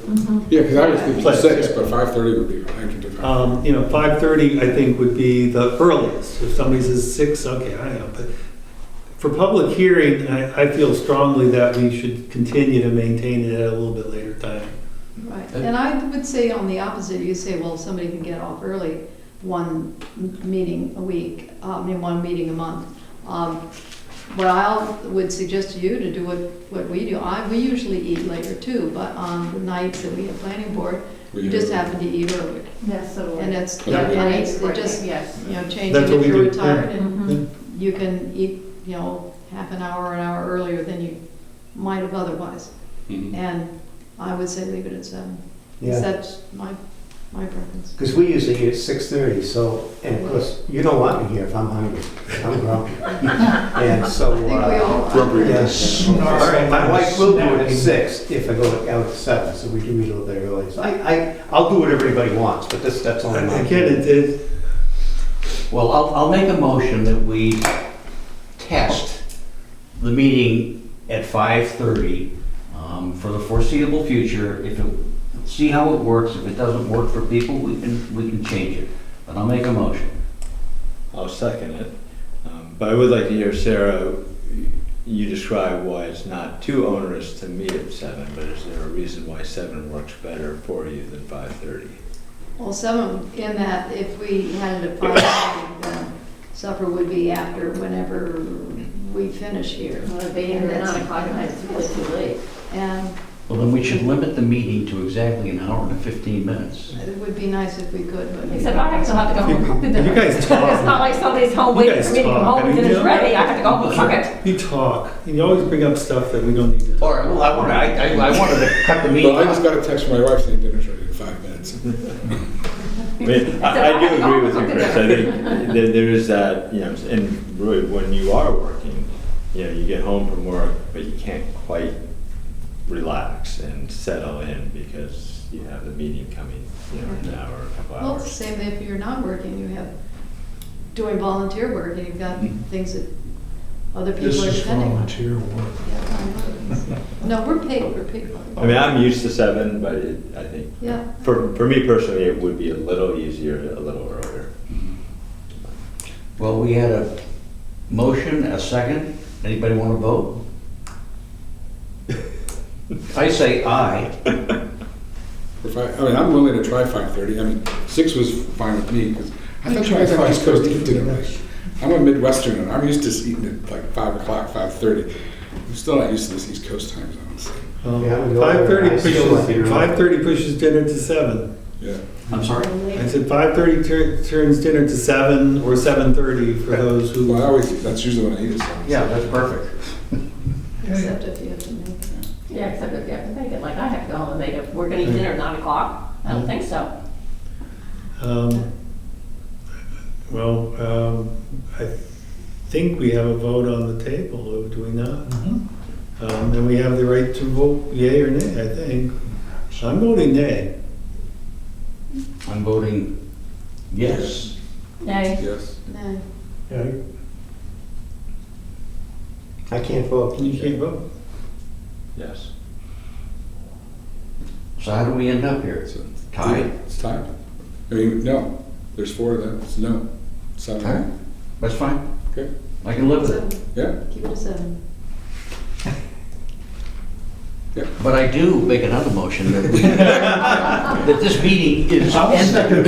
Yeah, because I was thinking Plus, 6, but 5:30 would be, I can do 5. 5:30 I think would be the earliest. If somebody says 6, okay, I know, but for public hearing, I feel strongly that we should continue to maintain it at a little bit later time. Right, and I would say on the opposite, you say, well, somebody can get off early, one meeting a week, one meeting a month. What I would suggest to you to do what we do, we usually eat later too, but on the nights that we have planning board, you just happen to eat early. Yes, so. And it's, Yeah, and it's right, just, yes. changing That's what if we you're do, retired, yeah. and you can eat, half an hour earlier than you might have otherwise. Mhm. And I would say leave it at 7. Yeah, That's my preference. because we usually eat at 6:30, so, and of course, you don't want me here if I'm hungry. I'm grumpy. And so, I think we all are. Grumpy. yeah. All right, my wife will do it at 6 if I go out at 7, so we can eat a little bit early. So I'll do what everybody wants, but that's only my... Again, Well, I'll make a motion that we test the meeting at 5:30 for the foreseeable future. See how it works. If it doesn't work for people, we can change it. But I'll make a motion. I'll second it. But I would like to hear, Sarah, you describe why it's not too onerous to meet at 7, but is there a reason why 7 works better for you than 5:30? Well, 7, in that if we had it at 5, then supper would be after whenever we finish here. Well, it'd be at 9 o'clock at night, it's really too late. And Well, then we should limit the meeting to exactly an hour and 15 minutes. it would be nice if we could, but. Except I still have to go home and cook the dinner. You guys talk. It's not like somebody's home You waiting guys for me to come talk. home I and mean, dinner's ready. I have to go home and cook it. you talk, and you always bring up stuff that we don't need to talk. All right, well, I wanted to cut the meeting Well, I just off. got a text from my wife saying dinner's ready in 5 minutes. I mean, I do agree with you, Chris. I think that there is that, you know, and really when you are working, you know, you get home from work, but you can't quite relax and settle in because you have the meeting coming, you know, in an hour or a couple Well, it's the hours. same if you're not working, you have, doing volunteer work, and you've got things that other people This are is depending on. volunteer work. Yeah, I know. No, we're paid. I mean, I'm used to 7, but I think Yeah, for me personally, it would be a little easier, a little earlier. Well, we had a motion, a second. Anybody want to vote? I say aye. I mean, I'm willing to try 5:30. I mean, 6 was fine with me, because I thought you guys had East Coast eat dinner. Like, I'm a Midwesterner, I'm used to eating at like 5 o'clock, 5:30. I'm still not used to this East Coast time zone, so, Yeah, I'm going there. I still like dinner. 5:30 pushes dinner to 7. yeah. I'm sorry? I said 5:30 turns dinner to 7 or 7:30 for those who. Well, I always, that's usually when I eat it, so. Yeah, that's perfect. except if you have to make it. Yeah, except if you have to make it, like I have to go home and make it. We're gonna eat dinner at 9 o'clock? I don't think so. I think we have a vote on the table, do we not? And we have the right to vote yea or nay, I think. I'm voting nay. I'm voting yes. Nay. Yes. No. Yeah. I can't vote. You can't vote. Yes. So how do we end up here? So, Tied? It's tied. I mean, no, there's 4 of them, it's no. 7. All right. That's fine. Okay, I can live with it. 7. yeah. Keep it at 7. But I do make another motion that we, that this meeting is ended.